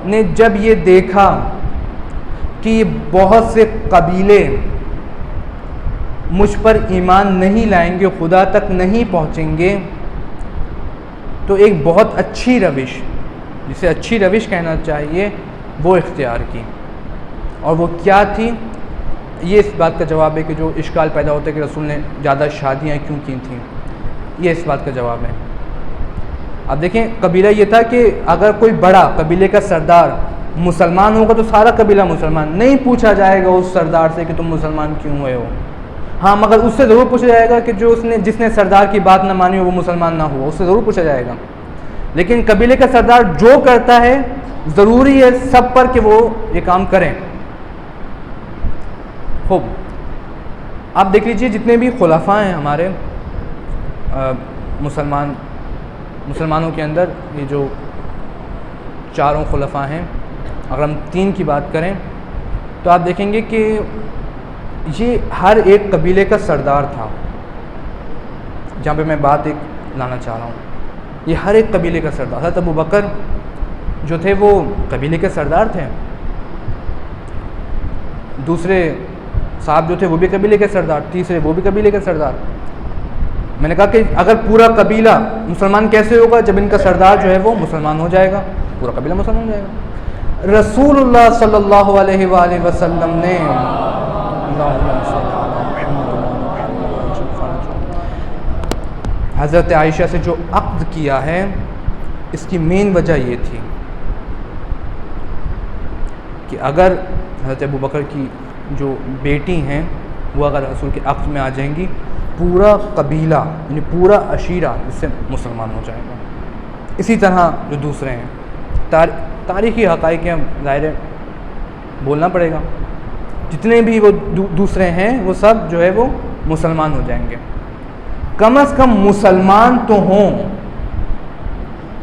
نے جب یہ دیکھا کہ بہت سے قبیلے مجھ پر ایمان نہیں لائیں گے، خدا تک نہیں پہنچیں گے، تو ایک بہت اچھی روش، جسے اچھی روش کہنا چاہیے، وہ اختیار کی. اور وہ کیا تھی؟ یہ اس بات کا جواب ہے کہ جو اشکال پیدا ہوتا ہے کہ رسول نے زیادہ شادیاں کیوں کی تھیں، یہ اس بات کا جواب ہے. اب دیکھیں قبیلہ یہ تھا کہ اگر کوئی بڑا قبیلے کا سردار مسلمان ہوگا تو سارا قبیلہ مسلمان، نہیں پوچھا جائے گا اس سردار سے کہ تم مسلمان کیوں ہوئے ہو. ہاں مگر اس سے ضرور پوچھا جائے گا کہ جس نے سردار کی بات نہ مانی ہو وہ مسلمان نہ ہوا، اس سے ضرور پوچھا جائے گا. لیکن قبیلے کا سردار جو کرتا ہے ضروری ہے سب پر کہ وہ یہ کام کریں. خوب آپ دیکھ لیجئے جتنے بھی خلفاء ہیں ہمارے مسلمانوں کے اندر، یہ جو چاروں خلفاء ہیں، اگر ہم 3 کی بات کریں تو آپ دیکھیں گے کہ یہ ہر ایک قبیلے کا سردار تھا. جہاں پہ میں بات ایک لانا چاہ رہا ہوں، یہ ہر ایک قبیلے کا سردار. حضرت ابو بکر جو تھے وہ قبیلے کے سردار تھے، دوسرے صاحب جو تھے وہ بھی قبیلے کے سردار، تیسرے وہ بھی قبیلے کے سردار. میں نے کہا کہ اگر پورا قبیلہ مسلمان کیسے ہوگا؟ جب ان کا سردار جو ہے وہ مسلمان ہو جائے گا، پورا قبیلہ مسلمان ہو جائے گا. رسول اللہ صلی اللہ علیہ وآلہ وسلم نے حضرت عائشہ سے جو عقد کیا ہے، اس کی مین وجہ یہ تھی کہ اگر حضرت ابو بکر کی جو بیٹی ہیں وہ اگر رسول کے عقد میں آ جائیں گی، پورا قبیلہ یعنی پورا عشیرہ اس سے مسلمان ہو جائے گا. اسی طرح جو دوسرے ہیں، تاریخی حقائق ہیں، ظاہر ہے بولنا پڑے گا، جتنے بھی وہ دوسرے ہیں وہ سب جو ہے وہ مسلمان ہو جائیں گے. کم از کم مسلمان تو ہوں.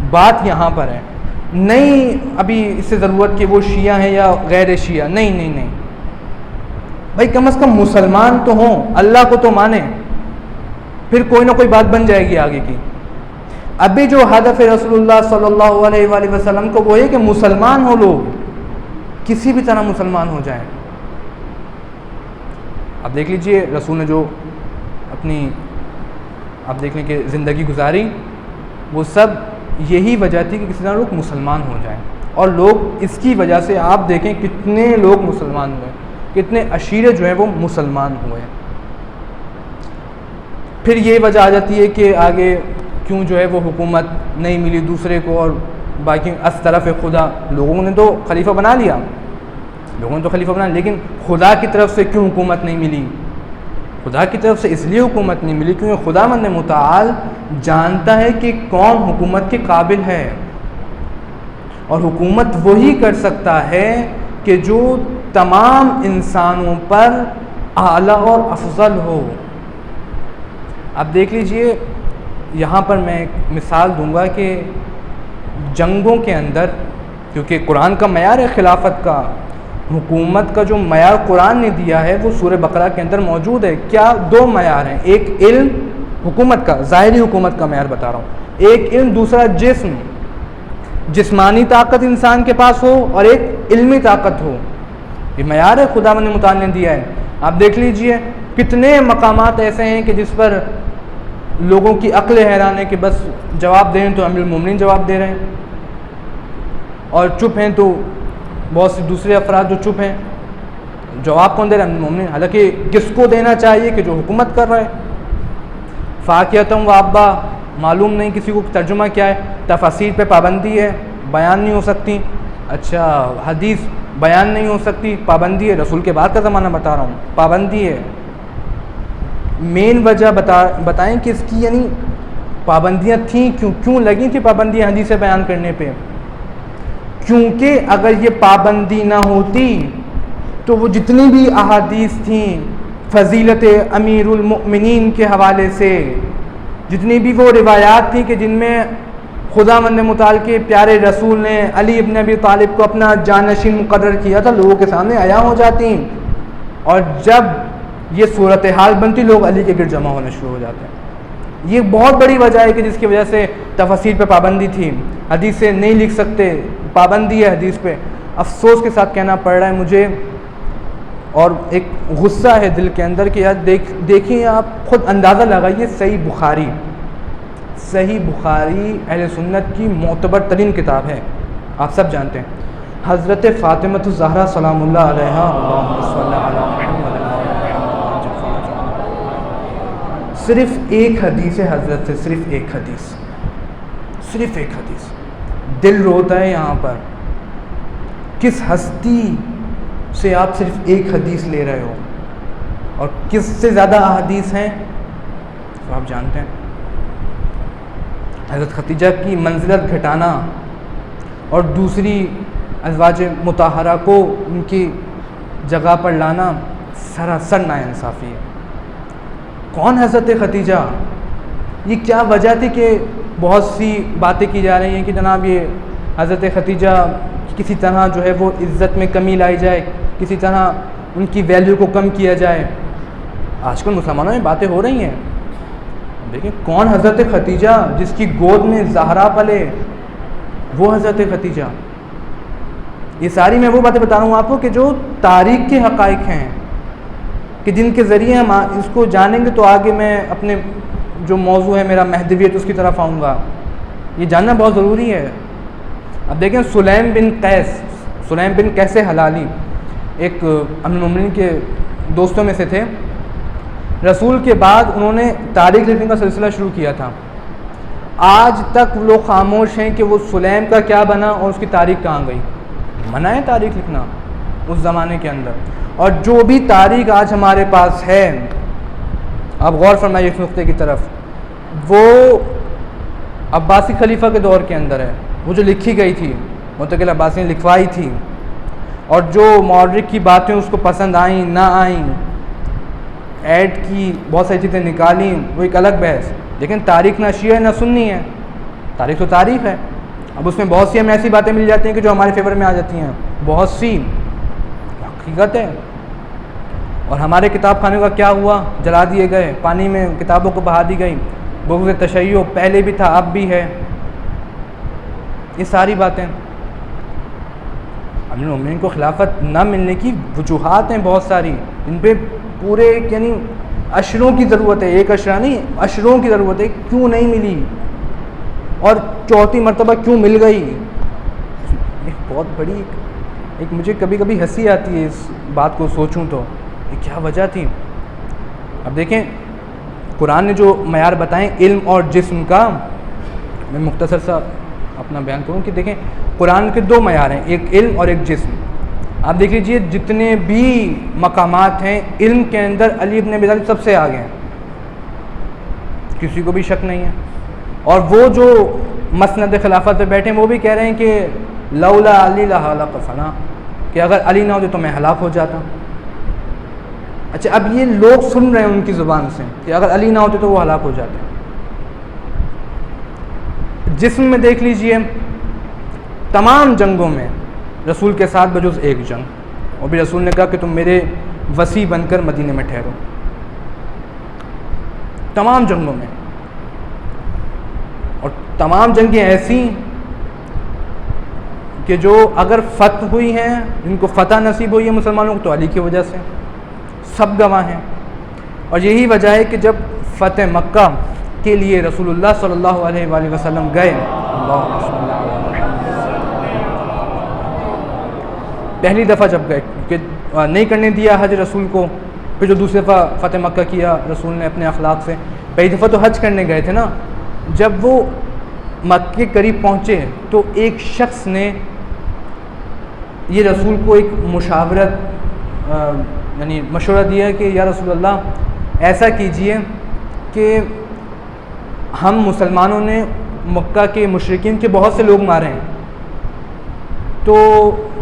بات یہاں پر ہے، نہیں ابھی اس سے ضرورت کہ وہ شیعہ ہیں یا غیر شیعہ، نہیں بھائی، کم از کم مسلمان تو ہوں، اللہ کو تو مانیں، پھر کوئی نہ کوئی بات بن جائے گی آگے کی. ابھی جو ہدف رسول اللہ صلی اللہ علیہ وآلہ وسلم کو وہ ہے کہ مسلمان ہو، لوگ کسی بھی طرح مسلمان ہو جائیں. اب دیکھ لیجئے رسول نے جو اپنی آپ دیکھ لیں کہ زندگی گزاری، وہ سب یہی وجہ تھی کہ کسی طرح لوگ مسلمان ہو جائیں. اور لوگ اس کی وجہ سے آپ دیکھیں کتنے لوگ مسلمان ہوئے، کتنے عشیرے جو ہیں وہ مسلمان ہوئے. پھر یہ وجہ آ جاتی ہے کہ آگے کیوں جو ہے وہ حکومت نہیں ملی دوسرے کو، اور باقی از طرف خدا لوگوں نے تو خلیفہ بنا لیا، لیکن خدا کی طرف سے کیوں حکومت نہیں ملی؟ خدا کی طرف سے اس لیے حکومت نہیں ملی کیونکہ خداوند متعال جانتا ہے کہ کون حکومت کے قابل ہے، اور حکومت وہی کر سکتا ہے کہ جو تمام انسانوں پر اعلیٰ اور افضل ہو. اب دیکھ لیجئے یہاں پر میں ایک مثال دوں گا کہ جنگوں کے اندر، کیونکہ قرآن کا معیار ہے خلافت کا، حکومت کا جو معیار قرآن نے دیا ہے وہ سورہ بقرہ کے اندر موجود ہے. کیا 2 معیار ہیں، ایک علم حکومت کا، ظاہری حکومت کا معیار بتا رہا ہوں، ایک علم، دوسرا جسم، جسمانی طاقت انسان کے پاس ہو اور ایک علمی طاقت ہو. یہ معیار ہے خداوند متعال نے دیا ہے. آپ دیکھ لیجئے کتنے مقامات ایسے ہیں کہ جس پر لوگوں کی عقل حیران ہے کہ بس جواب دیں تو امیر المومنین جواب دے رہے ہیں، اور چپ ہیں تو بہت سے دوسرے افراد جو چپ ہیں، جواب کون دے رہا ہے؟ امیر المومنین. حالانکہ کس کو دینا چاہیے کہ جو حکومت کر رہا ہے. فاقیتم و ابا، معلوم نہیں کسی کو ترجمہ کیا ہے. تفاسیر پہ پابندی ہے، بیان نہیں ہو سکتی. اچھا حدیث بیان نہیں ہو سکتی، پابندی ہے. رسول کے بعد کا زمانہ بتا رہا ہوں، پابندی ہے. مین وجہ بتائیں کہ اس کی یعنی پابندیاں تھیں کیوں لگی تھی پابندیاں حدیث بیان کرنے پہ؟ کیونکہ اگر یہ پابندی نہ ہوتی تو وہ جتنی بھی احادیث تھیں فضیلت امیر المؤمنین کے حوالے سے، جتنی بھی وہ روایات تھیں کہ جن میں خداوند متعال کے پیارے رسول نے علی ابن ابی طالب کو اپنا جانشین مقرر کیا تھا، لوگوں کے سامنے عیاں ہو جاتی، اور جب یہ صورتحال بنتی لوگ علی کے گرد جمع ہونے شروع ہو جاتے ہیں۔ یہ بہت بڑی وجہ ہے کہ جس کی وجہ سے تفاسیر پہ پابندی تھی، حدیث سے نہیں لکھ سکتے، پابندی ہے حدیث پہ۔ افسوس کے ساتھ کہنا پڑ رہا ہے مجھے، اور ایک غصہ ہے دل کے اندر کہ یار دیکھیں آپ خود اندازہ لگائیے، صحیح بخاری اہل سنت کی معتبر ترین کتاب ہے، آپ سب جانتے ہیں، حضرت فاطمہ الزہرا سلام اللہ علیہا، اللہم صلی علی محمد، صرف ایک حدیث ہے حضرت سے، صرف ایک حدیث، دل روتا ہے یہاں پر، کس ہستی سے آپ صرف ایک حدیث لے رہے ہو، اور کس سے زیادہ احادیث ہیں تو آپ جانتے ہیں۔ حضرت خدیجہ کی منزلت گھٹانا اور دوسری ازواج مطہرہ کو ان کی جگہ پر لانا سراسر ناانصافی ہے۔ کون حضرت خدیجہ؟ یہ کیا وجہ تھی کہ بہت سی باتیں کی جا رہی ہیں کہ جناب یہ حضرت خدیجہ کسی طرح جو ہے وہ عزت میں کمی لائی جائے، کسی طرح ان کی ویلیو کو کم کیا جائے۔ آج کل مسلمانوں میں باتیں ہو رہی ہیں، دیکھیں کون حضرت خدیجہ جس کی گود میں زہرا پلے، وہ حضرت خدیجہ۔ یہ ساری میں وہ باتیں بتا رہا ہوں آپ کو کہ جو تاریخ کے حقائق ہیں، کہ جن کے ذریعے ہم اس کو جانیں گے تو آگے میں اپنے جو موضوع ہے میرا مہدویت اس کی طرف آؤں گا، یہ جاننا بہت ضروری ہے۔ اب دیکھیں سلیم بن قیس حلالی ایک امیر المومنین کے دوستوں میں سے تھے، رسول کے بعد انہوں نے تاریخ لکھنے کا سلسلہ شروع کیا تھا۔ آج تک لوگ خاموش ہیں کہ وہ سلیم کا کیا بنا اور اس کی تاریخ کہاں گئی۔ منع ہے تاریخ لکھنا اس زمانے کے اندر، اور جو بھی تاریخ آج ہمارے پاس ہے، آپ غور فرمائیے اس نقطے کی طرف، وہ عباسی خلیفہ کے دور کے اندر ہے، وہ جو لکھی گئی تھی متقل عباسی نے لکھوائی تھی، اور جو مورخ کی باتیں اس کو پسند آئیں نہ آئیں، ایڈ کی بہت ساری چیزیں نکالیں، وہ ایک الگ بحث، لیکن تاریخ نہ شیعہ نہ سنی ہے، تاریخ تو تاریخ ہے۔ اب اس میں بہت سی ہمیں ایسی باتیں مل جاتی ہیں کہ جو ہمارے فیور میں آ جاتی ہیں، بہت سی حقیقت ہے، اور ہمارے کتاب خانے کا کیا ہوا؟ جلا دیے گئے، پانی میں کتابوں کو بہا دی گئی، بغض تشیع پہلے بھی تھا اب بھی ہے، یہ ساری باتیں۔ امیر المومنین کو خلافت نہ ملنے کی وجوہات ہیں بہت ساری، ان پہ پورے یعنی اشروں کی ضرورت ہے، ایک اشرہ نہیں، اشروں کی ضرورت ہے، کیوں نہیں ملی اور چوتھی مرتبہ کیوں مل گئی۔ ایک بہت بڑی ایک مجھے کبھی کبھی ہنسی آتی ہے اس بات کو سوچوں تو، یہ کیا وجہ تھی؟ اب دیکھیں قرآن نے جو معیار بتائیں علم اور جسم کا، میں مختصر سا اپنا بیان کروں کہ دیکھیں قرآن کے دو معیار ہیں، ایک علم اور ایک جسم۔ آپ دیکھ لیجیے جتنے بھی مقامات ہیں علم کے اندر علی ابن ابی طالب سب سے آگے ہیں، کسی کو بھی شک نہیں ہے، اور وہ جو مسند خلافت پہ بیٹھے ہیں وہ بھی کہہ رہے ہیں کہ لولا علی لہلک فلاں، کہ اگر علی نہ ہوتے تو میں ہلاک ہو جاتا۔ اچھا اب یہ لوگ سن رہے ہیں ان کی زبان سے کہ اگر علی نہ ہوتے تو وہ ہلاک ہو جاتے۔ جسم میں دیکھ لیجئے تمام جنگوں میں رسول کے ساتھ بجز ایک جنگ، اور بھی رسول نے کہا کہ تم میرے وصی بن کر مدینے میں ٹھہرو، تمام جنگوں میں، اور تمام جنگیں ایسی کہ جو اگر فتح ہوئی ہیں، جن کو فتح نصیب ہوئی ہے مسلمانوں کو، تو علی کی وجہ سے، سب گواہ ہیں۔ اور یہی وجہ ہے کہ جب فتح مکہ کے لیے رسول اللہ صلی اللہ علیہ وآلہ وسلم گئے، پہلی دفعہ جب گئے کہ نہیں کرنے دیا حج رسول کو، پھر جو دوسری دفعہ فتح مکہ کیا رسول نے اپنے اخلاق سے، پہلی دفعہ تو حج کرنے گئے تھے نا، جب وہ مکہ کے قریب پہنچے تو ایک شخص نے یہ رسول کو ایک مشاورت یعنی مشورہ دیا کہ یا رسول اللہ ایسا کیجئے کہ ہم مسلمانوں نے مکہ کے مشرکین کے بہت سے لوگ مارے ہیں، تو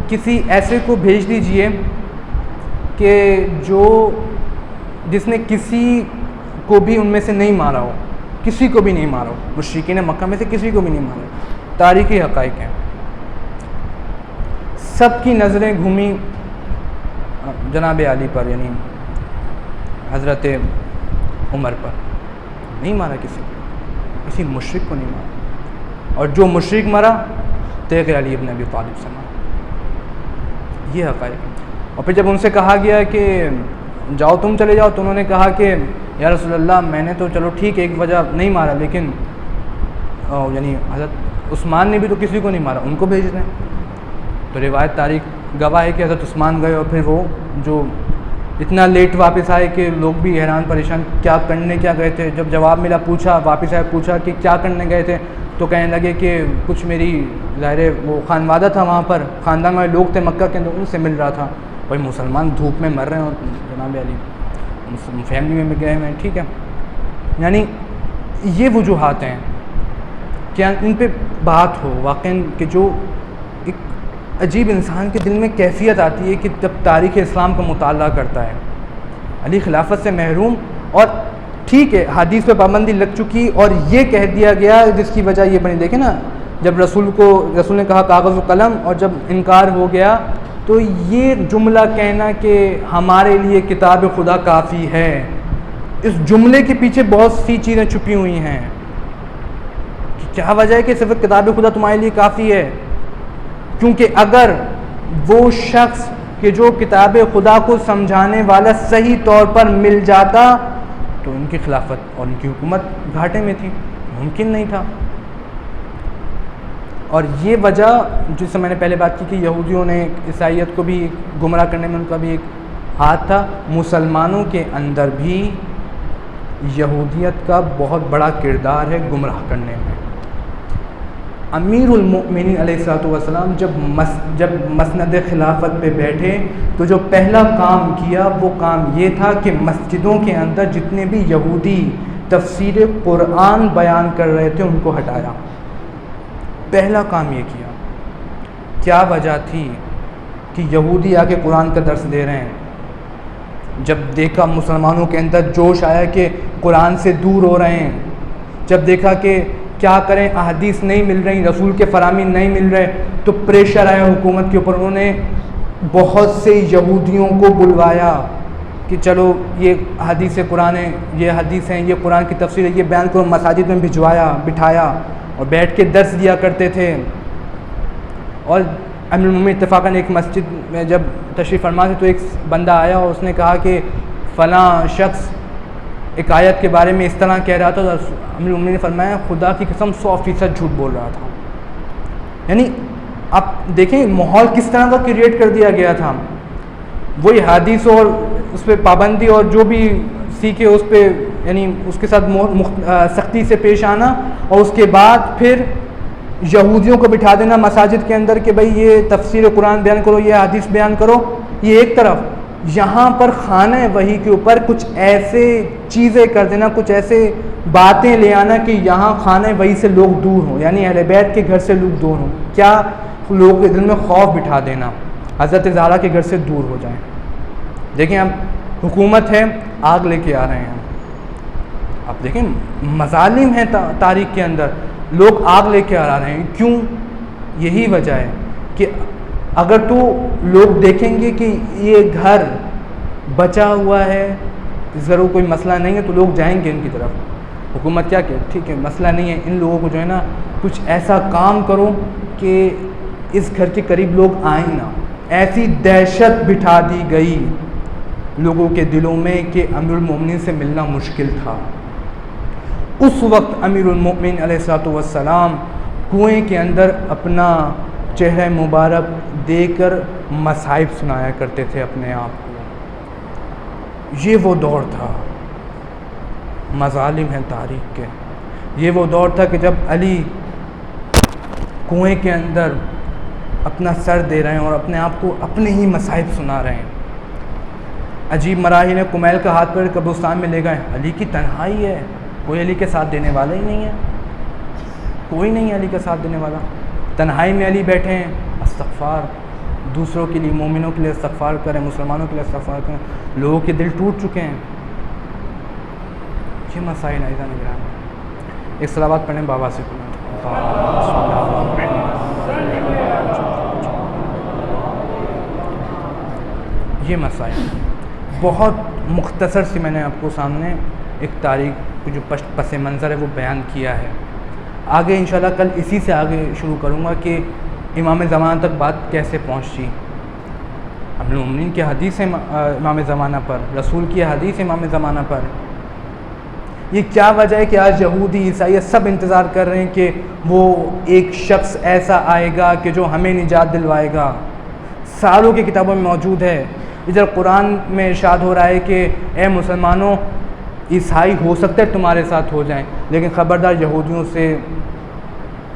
کسی ایسے کو بھیج دیجئے کہ جس نے کسی کو بھی ان میں سے نہیں مارا ہو، کسی کو بھی نہیں مارا ہو، مشرکین مکہ میں سے کسی کو بھی نہیں مارا ہو۔ تاریخی حقائق ہیں۔ سب کی نظریں گھومی جناب علی پر، یعنی حضرت عمر پر، نہیں مارا کسی مشرک کو نہیں مارا، اور جو مشرک مرا تیغ علی ابن ابی طالب سے مارا۔ یہ حقائق ہے۔ اور پھر جب ان سے کہا گیا کہ جاؤ تم چلے جاؤ، تو انہوں نے کہا کہ یا رسول اللہ میں نے تو چلو ٹھیک ایک وجہ نہیں مارا، لیکن یعنی حضرت عثمان نے بھی تو کسی کو نہیں مارا، ان کو بھیج دیں۔ تو روایت تاریخ گواہ ہے کہ حضرت عثمان گئے، اور پھر وہ جو اتنا لیٹ واپس آئے کہ لوگ بھی حیران پریشان، کیا کرنے کیا گئے تھے۔ جب جواب ملا، پوچھا، واپس آئے پوچھا کہ کیا کرنے گئے تھے، تو کہنے لگے کہ کچھ میری ظاہر وہ خانوادہ تھا وہاں پر، خاندان والے لوگ تھے مکہ کے اندر، ان سے مل رہا تھا۔ بھائی مسلمان دھوپ میں مر رہے ہیں اور جناب علی فیملی میں بھی گئے ہوئے ہیں، ٹھیک ہے۔ یعنی یہ وجوہات ہیں کہ ان پہ بات ہو واقعاً، کہ جو ایک عجیب انسان کے دل میں کیفیت آتی ہے کہ جب تاریخ اسلام کا مطالعہ کرتا ہے۔ علی خلافت سے محروم، اور ٹھیک ہے حدیث پہ پابندی لگ چکی، اور یہ کہہ دیا گیا جس کی وجہ یہ بنی، دیکھیں نا، جب رسول نے کہا کاغذ و قلم، اور جب انکار ہو گیا تو یہ جملہ کہنا کہ ہمارے لیے کتاب خدا کافی ہے، اس جملے کے پیچھے بہت سی چیزیں چھپی ہوئی ہیں۔ کیا وجہ ہے کہ صرف کتاب خدا تمہارے لیے کافی ہے؟ کیونکہ اگر وہ شخص کہ جو کتاب خدا کو سمجھانے والا صحیح طور پر مل جاتا تو ان کی خلافت اور ان کی حکومت گھاٹے میں تھی، ممکن نہیں تھا۔ اور یہ وجہ جس سے میں نے پہلے بات کی کہ یہودیوں نے عیسائیت کو بھی گمراہ کرنے میں ان کا بھی ایک ہاتھ تھا، مسلمانوں کے اندر بھی یہودیت کا بہت بڑا کردار ہے گمراہ کرنے میں۔ امیر المؤمنین علیہ الصلوۃ والسلام جب مسند خلافت پہ بیٹھے تو جو پہلا کام کیا وہ کام یہ تھا کہ مسجدوں کے اندر جتنے بھی یہودی تفسیر قرآن بیان کر رہے تھے ان کو ہٹایا۔ پہلا کام یہ کیا۔ کیا وجہ تھی کہ یہودی آ کے قرآن کا درس دے رہے ہیں؟ جب دیکھا مسلمانوں کے اندر جوش آیا کہ قرآن سے دور ہو رہے ہیں، جب دیکھا کہ کیا کریں، احادیث نہیں مل رہی، رسول کے فرامین نہیں مل رہے، تو پریشر آیا حکومت کے اوپر۔ انہوں نے بہت سے یہودیوں کو بلوایا کہ چلو یہ حدیث قرآن ہے، یہ حدیث ہیں، یہ قرآن کی تفسیر ہے، یہ بیان کرو۔ مساجد میں بٹھایا اور بیٹھ کے درس دیا کرتے تھے۔ اور امیر المومنین اتفاقاً ایک مسجد میں جب تشریف فرما تھے تو ایک بندہ آیا اور اس نے کہا کہ فلاں شخص ایک آیت کے بارے میں اس طرح کہہ رہا تھا، تو امیر المومنین نے فرمایا خدا کی قسم 100% جھوٹ بول رہا تھا۔ یعنی آپ دیکھیں ماحول کس طرح کا کریٹ کر دیا گیا تھا۔ وہی حدیث اور اس پہ پابندی اور جو بھی سیکھے اس پہ یعنی اس کے ساتھ سختی سے پیش آنا، اور اس کے بعد پھر یہودیوں کو بٹھا دینا مساجد کے اندر کہ بھئی یہ تفسیر قرآن بیان کرو، یہ حدیث بیان کرو۔ یہ ایک طرف، یہاں پر خانہ وحی کے اوپر کچھ ایسے چیزیں کر دینا، کچھ ایسے باتیں لے آنا کہ یہاں خانہ وحی سے لوگ دور ہوں، یعنی اہل بیت کے گھر سے لوگ دور ہوں۔ کیا لوگوں کے دل میں خوف بٹھا دینا، حضرت زہرا کے گھر سے دور ہو جائیں۔ دیکھیں اب حکومت ہے، آگ لے کے آ رہے ہیں۔ اب دیکھیں مظالم ہیں تاریخ کے اندر، لوگ آگ لے کے آ رہے ہیں۔ کیوں؟ یہی وجہ ہے کہ اگر تو لوگ دیکھیں گے کہ یہ گھر بچا ہوا ہے، اس گھر کو کوئی مسئلہ نہیں ہے، تو لوگ جائیں گے ان کی طرف۔ حکومت کیا کہ ٹھیک ہے مسئلہ نہیں ہے، ان لوگوں کو جو ہے نا کچھ ایسا کام کرو کہ اس گھر کے قریب لوگ آئیں نہ۔ ایسی دہشت بٹھا دی گئی لوگوں کے دلوں میں کہ امیر المومنین سے ملنا مشکل تھا۔ اس وقت امیر المومنین علیہ الصلوۃ والسلام کنویں کے اندر اپنا چہرہ مبارک دے کر مصائب سنایا کرتے تھے اپنے آپ کو۔ یہ وہ دور تھا، مظالم ہیں تاریخ کے۔ یہ وہ دور تھا کہ جب علی کنویں کے اندر اپنا سر دے رہے ہیں اور اپنے آپ کو اپنے ہی مصائب سنا رہے ہیں۔ عجیب مراحل نے کمیل کا ہاتھ پکڑ قبرستان میں لے گئے۔ علی کی تنہائی ہے، کوئی علی کے ساتھ دینے والا ہی نہیں ہے، کوئی نہیں ہے علی کا ساتھ دینے والا۔ تنہائی میں علی بیٹھے ہیں، استغفار، دوسروں کے لیے، مومنوں کے لیے استغفار کریں، مسلمانوں کے لیے استغفار کریں. لوگوں کے دل ٹوٹ چکے ہیں. یہ مسائل عزیزان گرامی. ایک صلوات پڑھیں بابا سے. یہ مسائل بہت مختصر سی میں نے آپ کو سامنے ایک تاریخ جو پس منظر ہے وہ بیان کیا ہے. آگے انشاءاللہ کل اسی سے آگے شروع کروں گا کہ امام زمانہ تک بات کیسے پہنچی. امیر المومنین کی حدیث ہے امام زمانہ پر، رسول کی حدیث ہے امام زمانہ پر. یہ کیا وجہ ہے کہ آج یہودی عیسائی سب انتظار کر رہے ہیں کہ وہ ایک شخص ایسا آئے گا کہ جو ہمیں نجات دلوائے گا. سالوں کی کتابوں میں موجود ہے. ادھر قرآن میں ارشاد ہو رہا ہے کہ اے مسلمانوں، عیسائی ہو سکتا ہے تمہارے ساتھ ہو جائیں، لیکن خبردار یہودیوں سے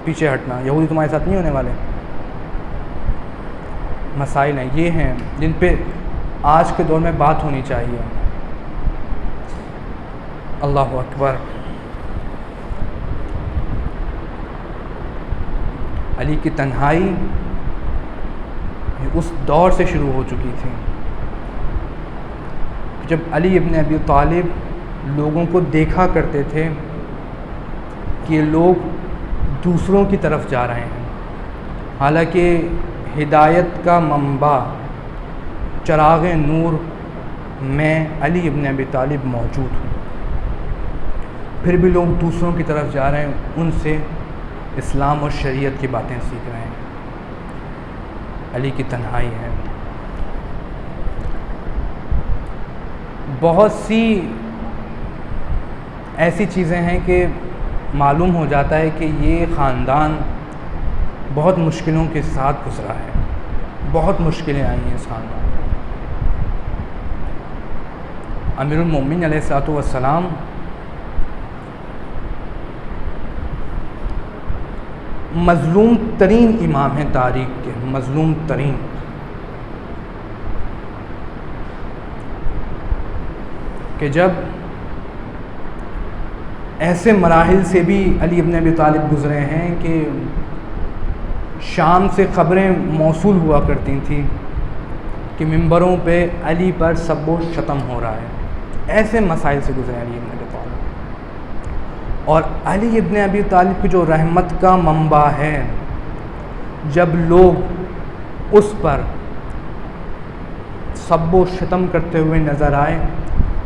پیچھے ہٹنا، یہودی تمہارے ساتھ نہیں ہونے والے. مسائل ہیں، یہ ہیں جن پہ آج کے دور میں بات ہونی چاہیے. اللہ اکبر. علی کی تنہائی اس دور سے شروع ہو چکی تھی جب علی ابن ابی طالب لوگوں کو دیکھا کرتے تھے کہ یہ لوگ دوسروں کی طرف جا رہے ہیں، حالانکہ ہدایت کا منبع چراغ نور میں علی ابن ابی طالب موجود ہوں، پھر بھی لوگ دوسروں کی طرف جا رہے ہیں، ان سے اسلام اور شریعت کی باتیں سیکھ رہے ہیں. علی کی تنہائی ہے. بہت سی ایسی چیزیں ہیں کہ معلوم ہو جاتا ہے کہ یہ خاندان بہت مشکلوں کے ساتھ گزرا ہے، بہت مشکلیں آئی ہیں اس خاندان. امیر المومنین علیہ الصلوۃ والسلام مظلوم ترین امام ہیں تاریخ کے، مظلوم ترین. کہ جب ایسے مراحل سے بھی علی ابن ابی طالب گزرے ہیں کہ شام سے خبریں موصول ہوا کرتی تھیں کہ ممبروں پہ علی پر سب و شتم ہو رہا ہے. ایسے مسائل سے گزرے علی ابن ابی طالب. اور علی ابن ابی طالب کی جو رحمت کا منبع ہے، جب لوگ اس پر سب و شتم کرتے ہوئے نظر آئے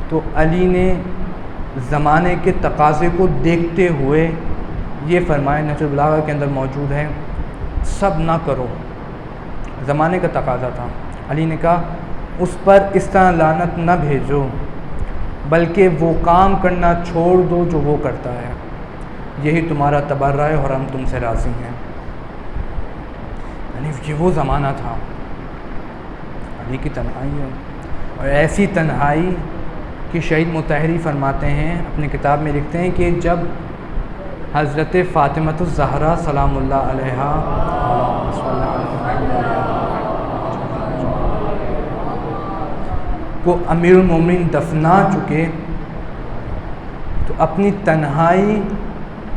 تو علی نے زمانے کے تقاضے کو دیکھتے ہوئے یہ فرمایا، نہج البلاغہ کے اندر موجود ہے، سب نہ کرو. زمانے کا تقاضا تھا. علی نے کہا اس پر اس طرح لعنت نہ بھیجو، بلکہ وہ کام کرنا چھوڑ دو جو وہ کرتا ہے، یہی تمہارا تبرہ ہے اور ہم تم سے راضی ہیں. یعنی یہ وہ زمانہ تھا. علی کی تنہائی ہے، اور ایسی تنہائی کہ شہید مطہری فرماتے ہیں، اپنی کتاب میں لکھتے ہیں کہ جب حضرت فاطمہ الزہرا سلام اللہ علیہا کو امیر المومنین دفنا چکے تو اپنی تنہائی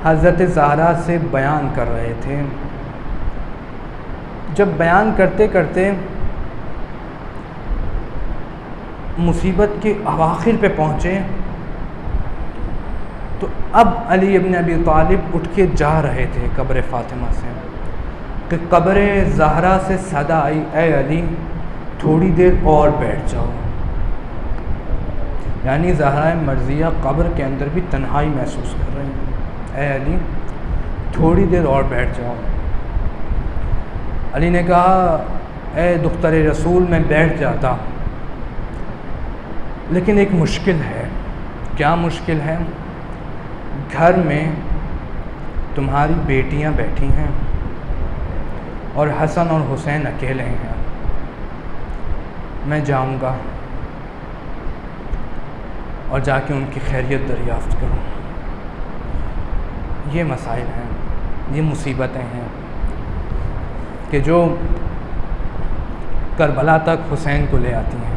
حضرت زہرا سے بیان کر رہے تھے. جب بیان کرتے کرتے مصیبت کے اواخر پہ پہنچے تو اب علی ابن ابی طالب اٹھ کے جا رہے تھے قبر فاطمہ سے کہ قبر زہرا سے صدا آئی، اے علی تھوڑی دیر اور بیٹھ جاؤ. یعنی زہرا مرضیہ قبر کے اندر بھی تنہائی محسوس کر رہی ہیں. اے علی تھوڑی دیر اور بیٹھ جاؤ. علی نے کہا اے دختر رسول میں بیٹھ جاتا، لیکن ایک مشکل ہے. کیا مشکل ہے؟ گھر میں تمہاری بیٹیاں بیٹھی ہیں اور حسن اور حسین اکیلے ہیں. میں جاؤں گا اور جا کے ان کی خیریت دریافت کروں. یہ مسائل ہیں، یہ مصیبتیں ہیں کہ جو کربلا تک حسین کو لے آتی ہیں.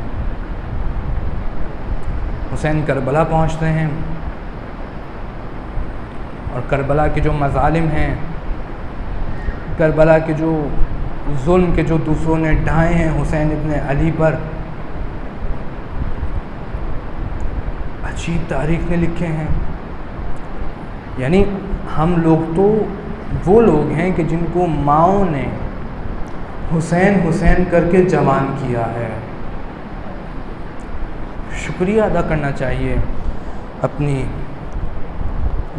حسین کربلا پہنچتے ہیں اور کربلا کے جو مظالم ہیں، کربلا کے جو ظلم کے جو دوسروں نے ڈھائے ہیں حسین ابن علی پر، عجیب تاریخ نے لکھے ہیں. یعنی ہم لوگ تو وہ لوگ ہیں کہ جن کو ماؤں نے حسین حسین کر کے جوان کیا ہے. شکریہ ادا کرنا چاہیے اپنی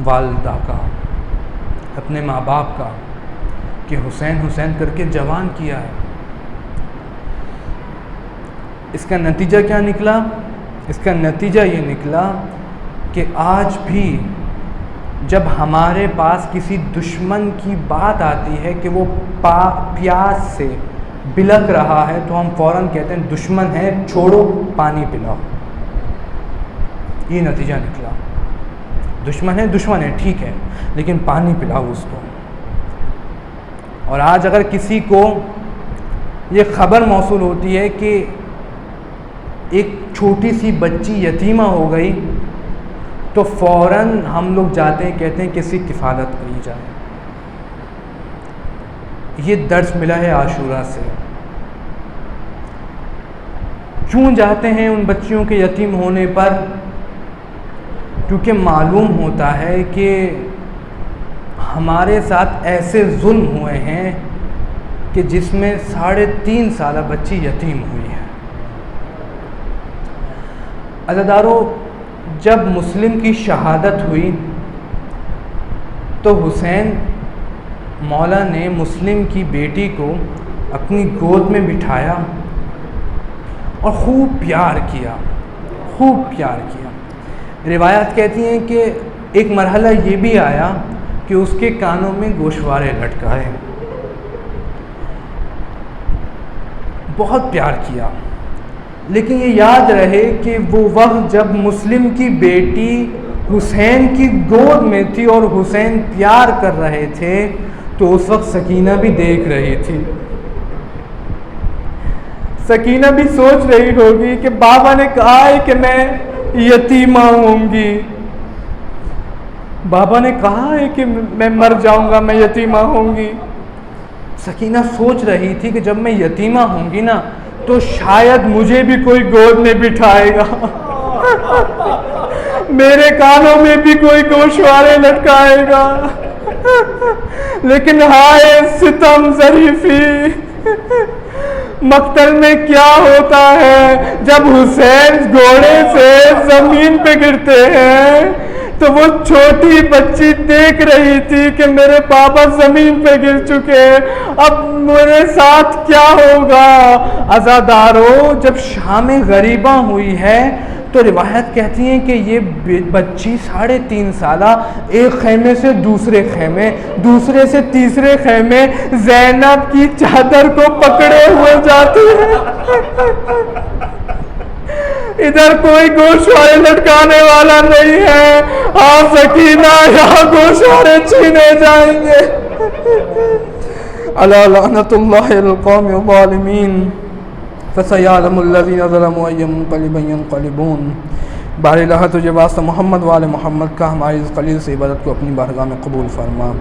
والدہ کا، اپنے ماں باپ کا، کہ حسین حسین کر کے جوان کیا ہے. اس کا نتیجہ کیا نکلا؟ اس کا نتیجہ یہ نکلا کہ آج بھی جب ہمارے پاس کسی دشمن کی بات آتی ہے کہ وہ پیاس سے بلک رہا ہے تو ہم فوراً کہتے ہیں دشمن ہے، چھوڑو پانی پلاؤ. یہ نتیجہ نکلا. دشمن ہے ٹھیک ہے، لیکن پانی پلاؤ اس کو. اور آج اگر کسی کو یہ خبر موصول ہوتی ہے کہ ایک چھوٹی سی بچی یتیمہ ہو گئی تو فوراً ہم لوگ جاتے ہیں، کہتے ہیں کسی کفالت کری جائے. یہ درس ملا ہے عاشورہ سے. کیوں جاتے ہیں ان بچیوں کے یتیم ہونے پر؟ کیونکہ معلوم ہوتا ہے کہ ہمارے ساتھ ایسے ظلم ہوئے ہیں کہ جس میں 3.5 سالہ بچی یتیم ہوئی ہے. عزادارو، جب مسلم کی شہادت ہوئی تو حسین مولا نے مسلم کی بیٹی کو اپنی گود میں بٹھایا اور خوب پیار کیا. روایات کہتی ہیں کہ ایک مرحلہ یہ بھی آیا کہ اس کے کانوں میں گوشوارے لٹکائے. بہت پیار کیا. لیکن یہ یاد رہے کہ وہ وقت جب مسلم کی بیٹی حسین کی گود میں تھی اور حسین پیار کر رہے تھے تو اس وقت سکینہ بھی دیکھ رہی تھی. سکینہ بھی سوچ رہی ہوگی کہ بابا نے کہا ہے کہ میں یتیمہ ہوں گی، بابا نے کہا ہے کہ میں مر جاؤں گا، میں یتیمہ ہوں گی. سکینہ سوچ رہی تھی کہ جب میں یتیمہ ہوں گی نا تو شاید مجھے بھی کوئی گود میں بٹھائے گا، میرے کانوں میں بھی کوئی گوشوارے لٹکائے گا. لیکن ہائے ستم ظریفی، مقتل میں کیا ہوتا ہے جب حسین گھوڑے سے زمین پہ گرتے ہیں تو وہ چھوٹی بچی دیکھ رہی تھی کہ میرے پاپا زمین پہ گر چکے، اب میرے ساتھ کیا ہوگا. عزادارو، جب شام غریبہ ہوئی ہے تو روایت کہتی ہیں کہ یہ بچی 3.5 سالہ ایک خیمے سے دوسرے خیمے، دوسرے سے تیسرے خیمے زینب کی چادر کو پکڑے ہوئے جاتی ہے. ادھر کوئی گوشوارے لٹکانے والا نہیں ہے. ہاں سکینہ، یہاں گوشوارے چھینے جائیں گے. الا لعنت اللہ القوم الظالمین فسیعلم الذین ظلموا ای منقلب ینقلبون. بار الہ تجھے واسطہ محمد وآل محمد کا ہماری اس قلیل سے عبادت کو اپنی بارگاہ میں قبول فرما.